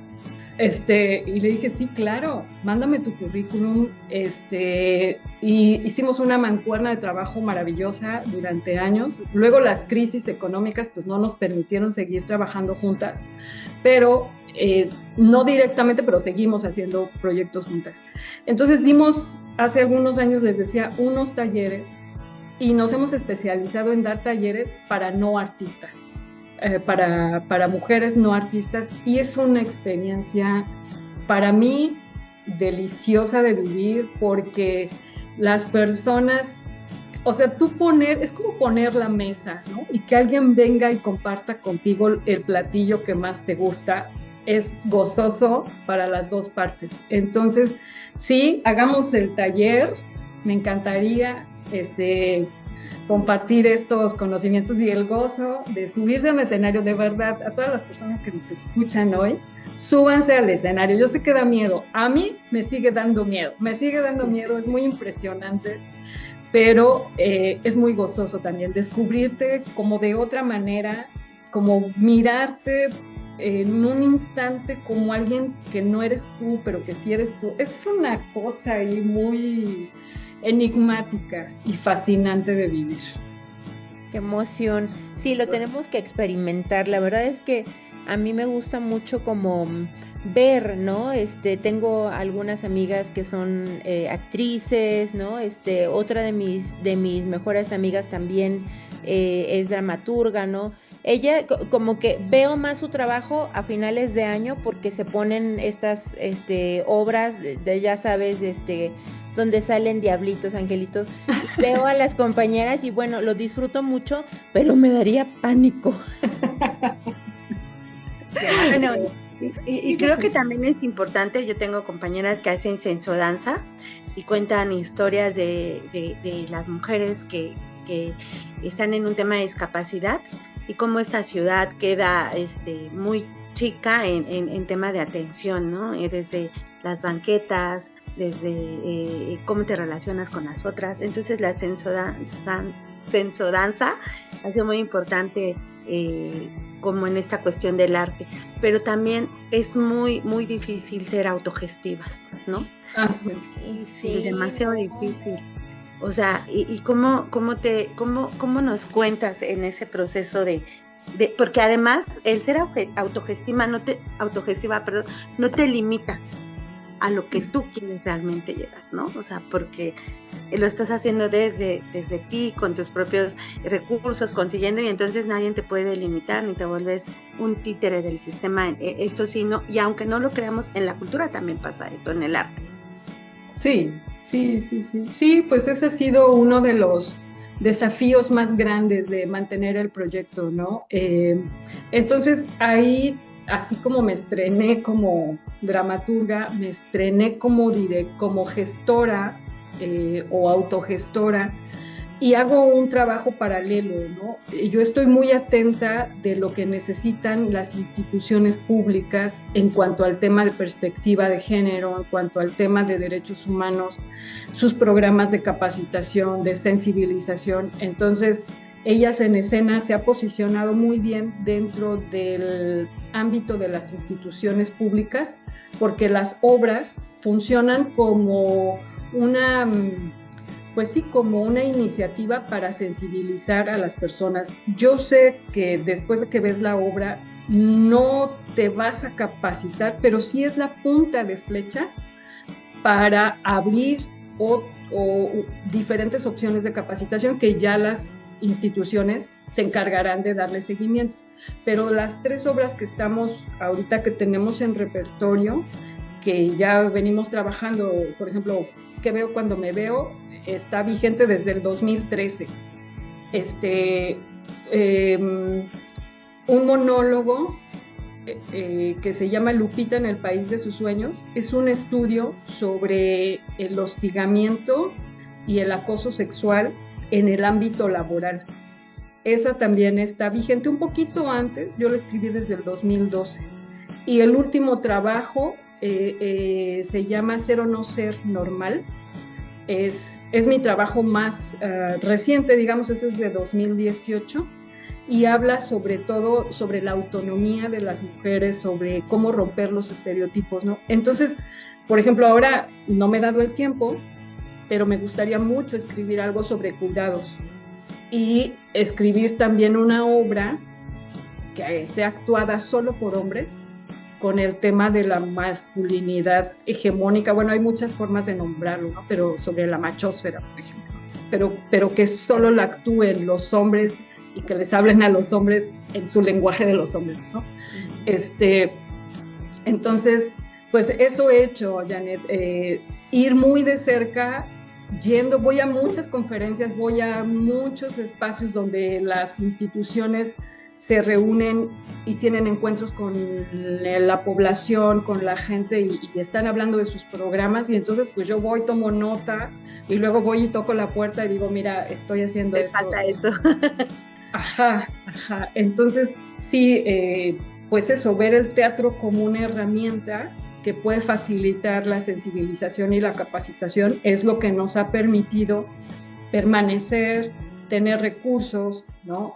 y le dije, sí, claro, mándame tu currículum, y hicimos una mancuerna de trabajo maravillosa durante años. Luego las crisis económicas pues no nos permitieron seguir trabajando juntas, pero no directamente, pero seguimos haciendo proyectos juntas. Entonces dimos, hace algunos años les decía, unos talleres y nos hemos especializado en dar talleres para no artistas. Para mujeres no artistas, y es una experiencia para mí deliciosa de vivir, porque las personas, o sea, es como poner la mesa, ¿no? Y que alguien venga y comparta contigo el platillo que más te gusta, es gozoso para las dos partes. Entonces, sí, hagamos el taller, me encantaría, compartir estos conocimientos y el gozo de subirse al escenario. De verdad, a todas las personas que nos escuchan hoy, súbanse al escenario. Yo sé que da miedo, a mí me sigue dando miedo, es muy impresionante, pero es muy gozoso también descubrirte como de otra manera, como mirarte en un instante como alguien que no eres tú, pero que sí eres tú. Es una cosa ahí muy enigmática y fascinante de vivir. Qué emoción. Sí, lo tenemos que experimentar. La verdad es que a mí me gusta mucho como ver, ¿no? Tengo algunas amigas que son actrices, ¿no? Otra de mis mejores amigas también es dramaturga, ¿no? Ella como que veo más su trabajo a finales de año porque se ponen estas obras ya sabes, donde salen diablitos, angelitos, y veo a las compañeras y bueno, lo disfruto mucho, pero me daría pánico. Bueno, y creo que también es importante, yo tengo compañeras que hacen sensodanza y cuentan historias de las mujeres que están en un tema de discapacidad y cómo esta ciudad queda muy chica en tema de atención, ¿no? Desde las banquetas, desde cómo te relacionas con las otras. Entonces la sensodanza ha sido muy importante como en esta cuestión del arte, pero también es muy, muy difícil ser autogestivas, ¿no? Sí, demasiado no. difícil. O sea, y cómo nos cuentas en ese proceso porque además el ser autogestiva no te limita a lo que tú quieres realmente llegar, ¿no? O sea, porque lo estás haciendo desde ti, con tus propios recursos, consiguiendo, y entonces nadie te puede limitar, ni te vuelves un títere del sistema. Esto sí, no, y aunque no lo creamos, en la cultura también pasa esto, en el arte. Sí, pues ese ha sido uno de los desafíos más grandes de mantener el proyecto, ¿no? Entonces ahí, así como me estrené como dramaturga, me estrené como gestora o autogestora, y hago un trabajo paralelo, ¿no? Yo estoy muy atenta de lo que necesitan las instituciones públicas en cuanto al tema de perspectiva de género, en cuanto al tema de derechos humanos, sus programas de capacitación, de sensibilización. Entonces, Ellas en Escena se ha posicionado muy bien dentro del ámbito de las instituciones públicas, porque las obras funcionan como como una iniciativa para sensibilizar a las personas. Yo sé que después de que ves la obra no te vas a capacitar, pero sí es la punta de flecha para abrir o diferentes opciones de capacitación que ya las instituciones se encargarán de darle seguimiento. Pero las 3 obras que estamos ahorita, que tenemos en repertorio, que ya venimos trabajando, por ejemplo, ¿Qué veo cuando me veo?, está vigente desde el 2013. Un monólogo que se llama Lupita en el país de sus sueños, es un estudio sobre el hostigamiento y el acoso sexual en el ámbito laboral. Esa también está vigente un poquito antes, yo la escribí desde el 2012. Y el último trabajo se llama Ser o no ser normal. Es mi trabajo más reciente, digamos, ese es de 2018, y habla sobre todo sobre la autonomía de las mujeres, sobre cómo romper los estereotipos, ¿no? Entonces, por ejemplo, ahora no me he dado el tiempo, pero me gustaría mucho escribir algo sobre cuidados y escribir también una obra que sea actuada solo por hombres, con el tema de la masculinidad hegemónica. Bueno, hay muchas formas de nombrarlo, ¿no? Pero sobre la machósfera, por ejemplo. Pero que solo la actúen los hombres y que les hablen a los hombres en su lenguaje de los hombres, ¿no? Entonces, pues eso he hecho, Janet, ir muy de cerca, voy a muchas conferencias, voy a muchos espacios donde las instituciones se reúnen y tienen encuentros con la población, con la gente, y están hablando de sus programas, y entonces pues yo voy, tomo nota, y luego voy y toco la puerta y digo, mira, estoy haciendo esto. Falta esto. Ajá. Entonces sí, pues eso, ver el teatro como una herramienta que puede facilitar la sensibilización y la capacitación es lo que nos ha permitido permanecer, tener recursos, ¿no?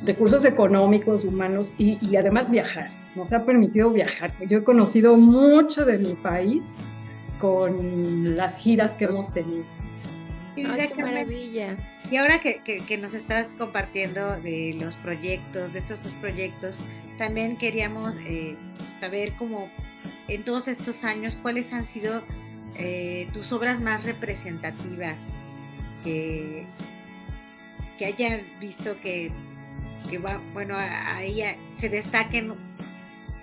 recursos económicos, humanos y además viajar. Nos ha permitido viajar. Yo he conocido mucho de mi país con las giras que hemos tenido. ¡Ay, qué maravilla! Y ahora que nos estás compartiendo de los proyectos, de estos 2 proyectos, también queríamos saber cómo en todos estos años, cuáles han sido tus obras más representativas que hayan visto que bueno, ahí se destaquen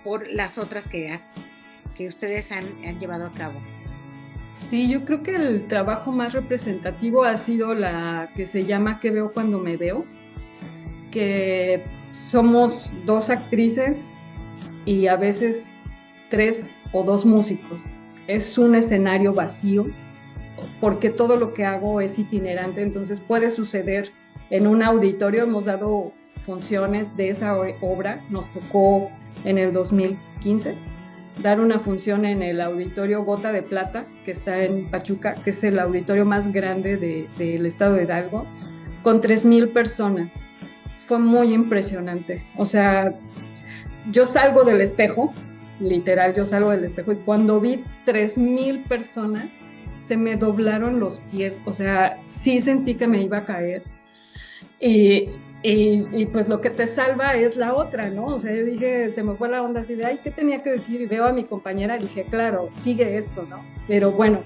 por las otras que ustedes han llevado a cabo. Sí, yo creo que el trabajo más representativo ha sido la que se llama ¿Qué veo cuando me veo? Que somos 2 actrices y a veces 3 o 2 músicos. Es un escenario vacío porque todo lo que hago es itinerante, entonces puede suceder en un auditorio. Hemos dado funciones de esa obra, nos tocó en el 2015 dar una función en el Auditorio Gota de Plata, que está en Pachuca, que es el auditorio más grande del estado de Hidalgo, con 3,000 personas. Fue muy impresionante. O sea, yo salgo del espejo, literal, yo salgo del espejo, y cuando vi 3,000 personas, se me doblaron los pies. O sea, sí sentí que me iba a caer. Y pues lo que te salva es la otra, ¿no? O sea, yo dije, se me fue la onda así de, ay, ¿qué tenía que decir? Y veo a mi compañera y dije, claro, sigue esto, ¿no? Pero bueno,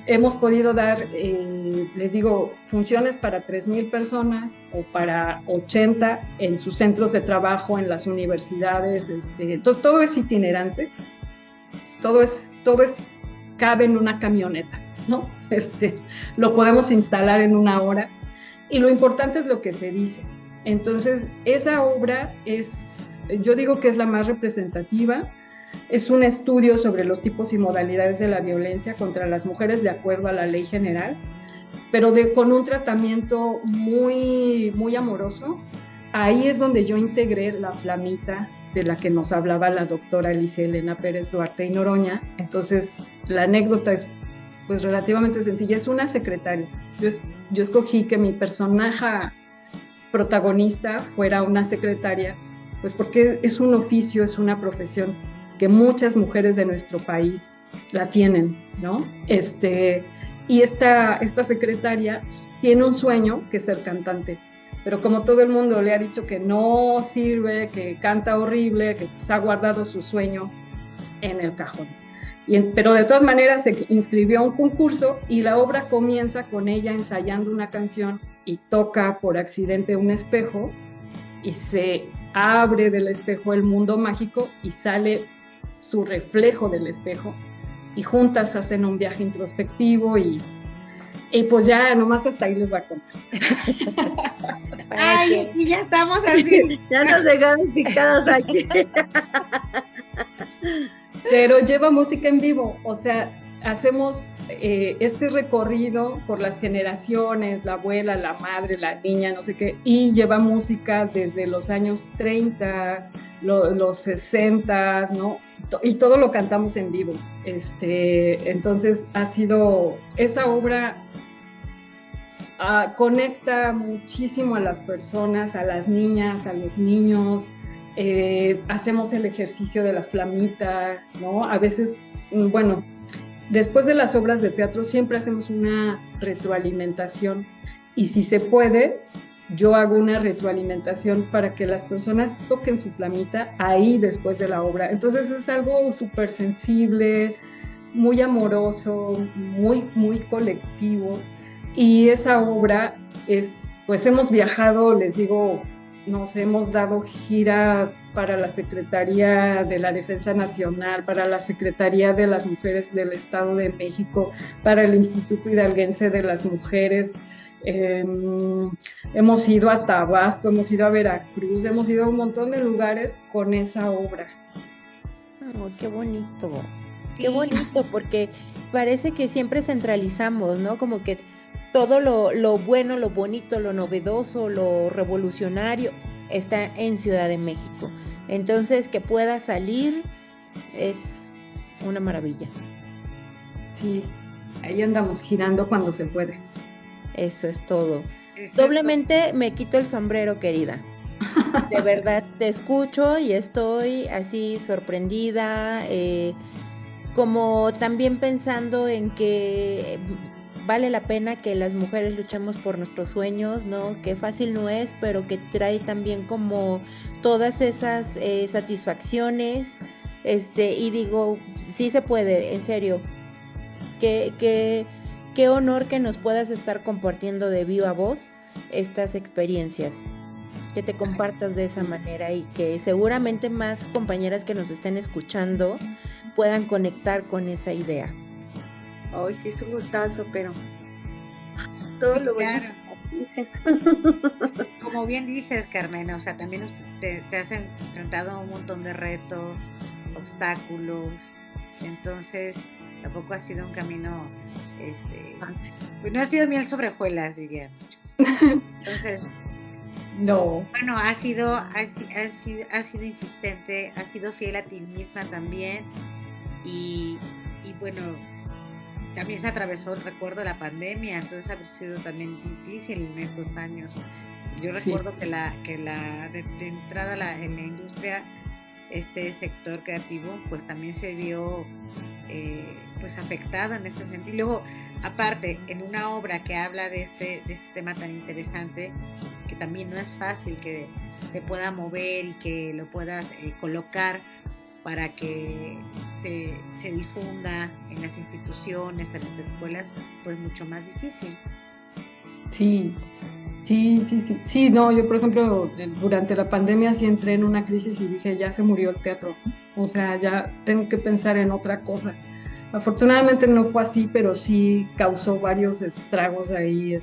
hemos podido dar, les digo, funciones para 3,000 personas o para 80 en sus centros de trabajo, en las universidades, todo es itinerante, todo cabe en una camioneta, ¿no? Lo podemos instalar en 1 hora y lo importante es lo que se dice. Entonces, esa obra yo digo que es la más representativa. Es un estudio sobre los tipos y modalidades de la violencia contra las mujeres de acuerdo a la ley general, pero con un tratamiento muy, muy amoroso. Ahí es donde yo integré la flamita de la que nos hablaba la doctora Alicia Elena Pérez Duarte y Noroña. Entonces, la anécdota es pues relativamente sencilla. Es una secretaria. Yo escogí que mi personaje protagonista fuera una secretaria, pues porque es un oficio, es una profesión que muchas mujeres de nuestro país la tienen, ¿no? Y esta secretaria tiene un sueño, que es ser cantante, pero como todo el mundo le ha dicho que no sirve, que canta horrible, que pues, ha guardado su sueño en el cajón. Pero de todas maneras se inscribió a un concurso y la obra comienza con ella ensayando una canción y toca por accidente un espejo y se abre del espejo el mundo mágico y sale su reflejo del espejo y juntas hacen un viaje introspectivo y pues ya nomás hasta ahí les va a contar. Ay, y ya estamos así. Ya nos dejaron picados aquí. Pero lleva música en vivo, o sea, hacemos este recorrido por las generaciones, la abuela, la madre, la niña, no sé qué, y lleva música desde los años 30, los 60, ¿no? Y todo lo cantamos en vivo. Entonces ha sido, esa obra conecta muchísimo a las personas, a las niñas, a los niños. Hacemos el ejercicio de la flamita, ¿no? A veces, bueno, después de las obras de teatro siempre hacemos una retroalimentación y si se puede, yo hago una retroalimentación para que las personas toquen su flamita ahí después de la obra. Entonces es algo súper sensible, muy amoroso, muy, muy colectivo. Y esa obra pues hemos viajado, les digo, nos hemos dado giras para la Secretaría de la Defensa Nacional, para la Secretaría de las Mujeres del Estado de México, para el Instituto Hidalguense de las Mujeres. Hemos ido a Tabasco, hemos ido a Veracruz, hemos ido a un montón de lugares con esa obra. Oh, qué bonito, qué bonito, porque parece que siempre centralizamos, ¿no? Como que todo lo bueno, lo bonito, lo novedoso, lo revolucionario está en Ciudad de México. Entonces, que pueda salir es una maravilla. Sí, ahí andamos girando cuando se puede. Eso es todo. Doblemente me quito el sombrero, querida. De verdad, te escucho y estoy así sorprendida, como también pensando en que vale la pena que las mujeres luchemos por nuestros sueños, ¿no? Que fácil no es, pero que trae también como todas esas satisfacciones, y digo, sí se puede, en serio, qué, qué, qué honor que nos puedas estar compartiendo de viva voz estas experiencias, que te compartas de esa manera y que seguramente más compañeras que nos estén escuchando puedan conectar con esa idea. Hoy sí es un gustazo, pero todo Sí, lo bueno claro. se dice. Como bien dices, Carmen, o sea, también te has enfrentado a un montón de retos, obstáculos, entonces tampoco ha sido un camino, pues no ha sido miel sobre hojuelas, dirían muchos. Entonces, No, bueno, has sido insistente, has sido fiel a ti misma también y, y bueno, también se atravesó, recuerdo, la pandemia, entonces ha sido también difícil en estos años. Yo sí, recuerdo de entrada en la industria, este sector creativo, pues también se vio pues afectado en ese sentido. Y luego, aparte, en una obra que habla de este tema tan interesante, que también no es fácil que se pueda mover y que lo puedas colocar para que se difunda en las instituciones, en las escuelas, pues mucho más difícil. sí, sí, no, yo por ejemplo, durante la pandemia sí entré en una crisis y dije, ya se murió el teatro, ¿no? O sea, ya tengo que pensar en otra cosa. Afortunadamente no fue así, pero sí causó varios estragos ahí,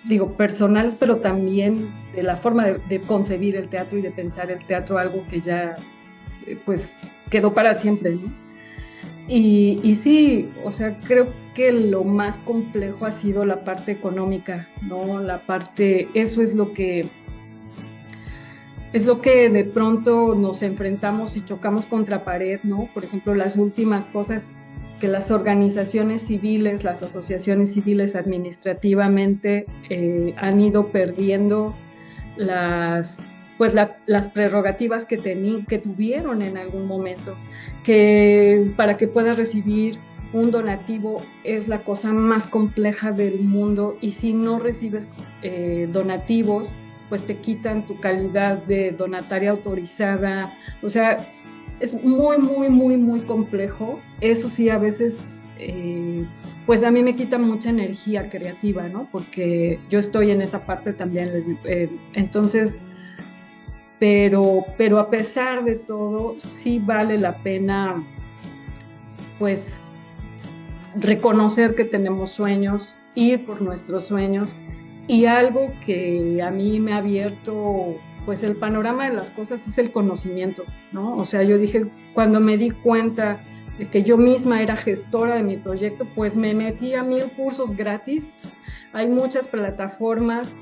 digo, personales, pero también de la forma de concebir el teatro y de pensar el teatro, algo que ya, pues, quedó para siempre, ¿no? Y sí, o sea, creo que lo más complejo ha sido la parte económica, ¿no? La parte, eso es lo que de pronto nos enfrentamos y chocamos contra pared, ¿no? Por ejemplo, las últimas cosas que las organizaciones civiles, las asociaciones civiles administrativamente han ido perdiendo las, pues las prerrogativas que tuvieron en algún momento, que para que puedas recibir un donativo es la cosa más compleja del mundo y si no recibes donativos, pues te quitan tu calidad de donataria autorizada, o sea, es muy complejo. Eso sí, a veces, pues a mí me quita mucha energía creativa, ¿no? Porque yo estoy en esa parte también, entonces, pero a pesar de todo, sí vale la pena, pues, reconocer que tenemos sueños, ir por nuestros sueños y algo que a mí me ha abierto pues el panorama de las cosas es el conocimiento, ¿no? O sea, yo dije, cuando me di cuenta de que yo misma era gestora de mi proyecto, pues me metí a 1000 cursos gratis. Hay muchas plataformas,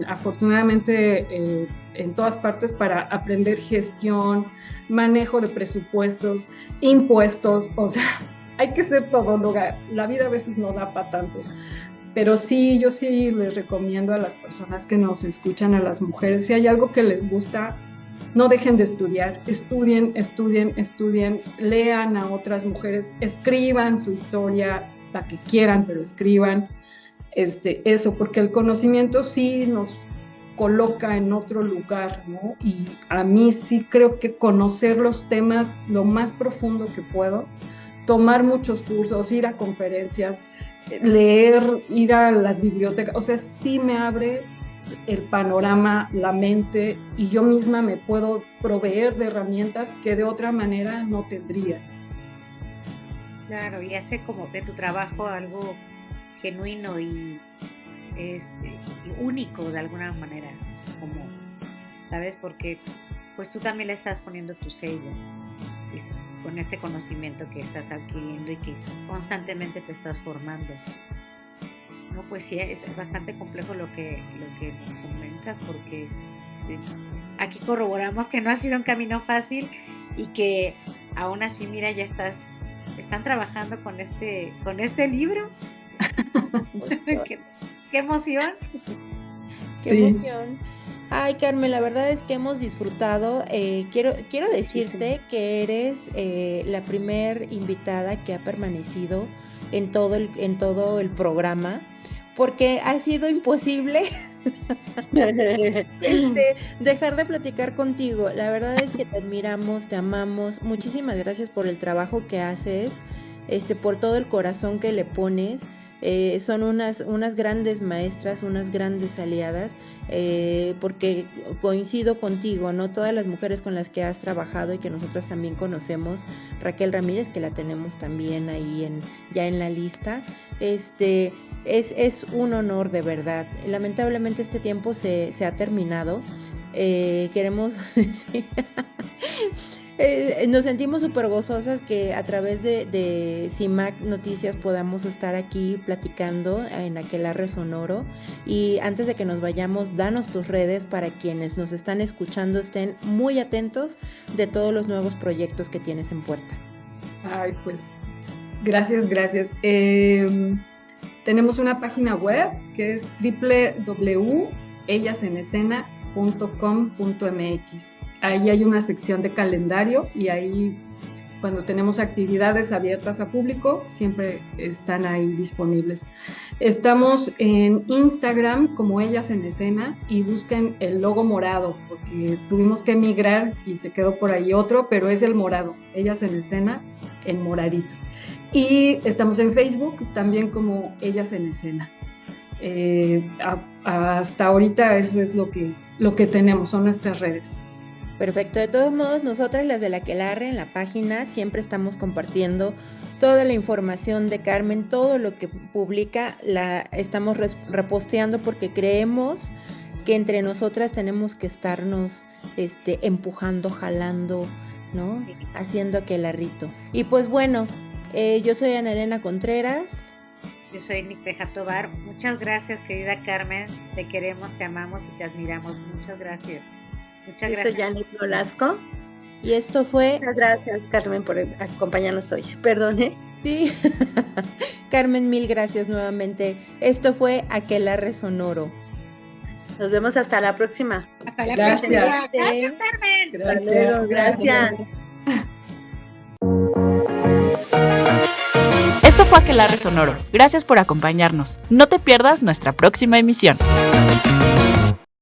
afortunadamente en todas partes, para aprender gestión, manejo de presupuestos, impuestos, o sea, hay que ser todóloga, la vida a veces no da para tanto, pero sí, yo sí les recomiendo a las personas que nos escuchan, a las mujeres, si hay algo que les gusta, no dejen de estudiar, estudien, lean a otras mujeres, escriban su historia, la que quieran, pero escriban, eso, porque el conocimiento sí nos coloca en otro lugar, ¿no? Y a mí sí creo que conocer los temas lo más profundo que puedo, tomar muchos cursos, ir a conferencias, leer, ir a las bibliotecas, o sea, sí me abre el panorama, la mente, y yo misma me puedo proveer de herramientas que de otra manera no tendría. Claro, y hace como de tu trabajo algo genuino y único de alguna manera, como, ¿sabes? Porque pues tú también le estás poniendo tu sello con este conocimiento que estás adquiriendo y que constantemente te estás formando. No, pues sí, es bastante complejo lo que nos comentas porque eh, aquí corroboramos que no ha sido un camino fácil y que aún así, mira, están trabajando con este libro. qué, qué emoción. Qué Sí. emoción. Ay, Carmen, la verdad es que hemos disfrutado. Quiero decirte que eres la primer invitada que ha permanecido en todo el programa, porque ha sido imposible dejar de platicar contigo. La verdad es que te admiramos, te amamos. Muchísimas gracias por el trabajo que haces, por todo el corazón que le pones. Son unas grandes maestras, unas grandes aliadas, porque coincido contigo, ¿no? Todas las mujeres con las que has trabajado y que nosotras también conocemos, Raquel Ramírez, que la tenemos también ahí ya en la lista, es un honor de verdad. Lamentablemente este tiempo se ha terminado. Queremos sí. Nos sentimos súper gozosas que a través de CIMAC Noticias podamos estar aquí platicando en Aquelarre Sonoro. Y antes de que nos vayamos, danos tus redes para quienes nos están escuchando estén muy atentos de todos los nuevos proyectos que tienes en puerta. Ay, pues gracias. Tenemos una página web que es www.ellasenescena.com.mx. Ahí hay una sección de calendario y ahí cuando tenemos actividades abiertas a público siempre están ahí disponibles. Estamos en Instagram como Ellas en Escena y busquen el logo morado porque tuvimos que migrar y se quedó por ahí otro, pero es el morado, Ellas en Escena en moradito. Y estamos en Facebook también como Ellas en Escena. Hasta ahorita eso es lo que tenemos, son nuestras redes. Perfecto, de todos modos nosotras las de la Aquelarre en la página siempre estamos compartiendo toda la información de Carmen, todo lo que publica la estamos reposteando porque creemos que entre nosotras tenemos que estarnos empujando, jalando, ¿no? Haciendo aquelarrito. Y pues bueno, yo soy Ana Elena Contreras. Yo soy Nicteja Tovar. Muchas gracias, querida Carmen. Te queremos, te amamos y te admiramos. Muchas gracias. Muchas gracias. Soy Janet Nolasco. Y esto fue... Muchas gracias, Carmen, por acompañarnos hoy. Perdone. Sí. Carmen, mil gracias nuevamente. Esto fue Aquelarre Sonoro. Nos vemos hasta la próxima. Hasta la Gracias. próxima. Gracias, Carmen. Gracias. Esto fue Aquelarre Sonoro. Gracias por acompañarnos. No te pierdas nuestra próxima emisión.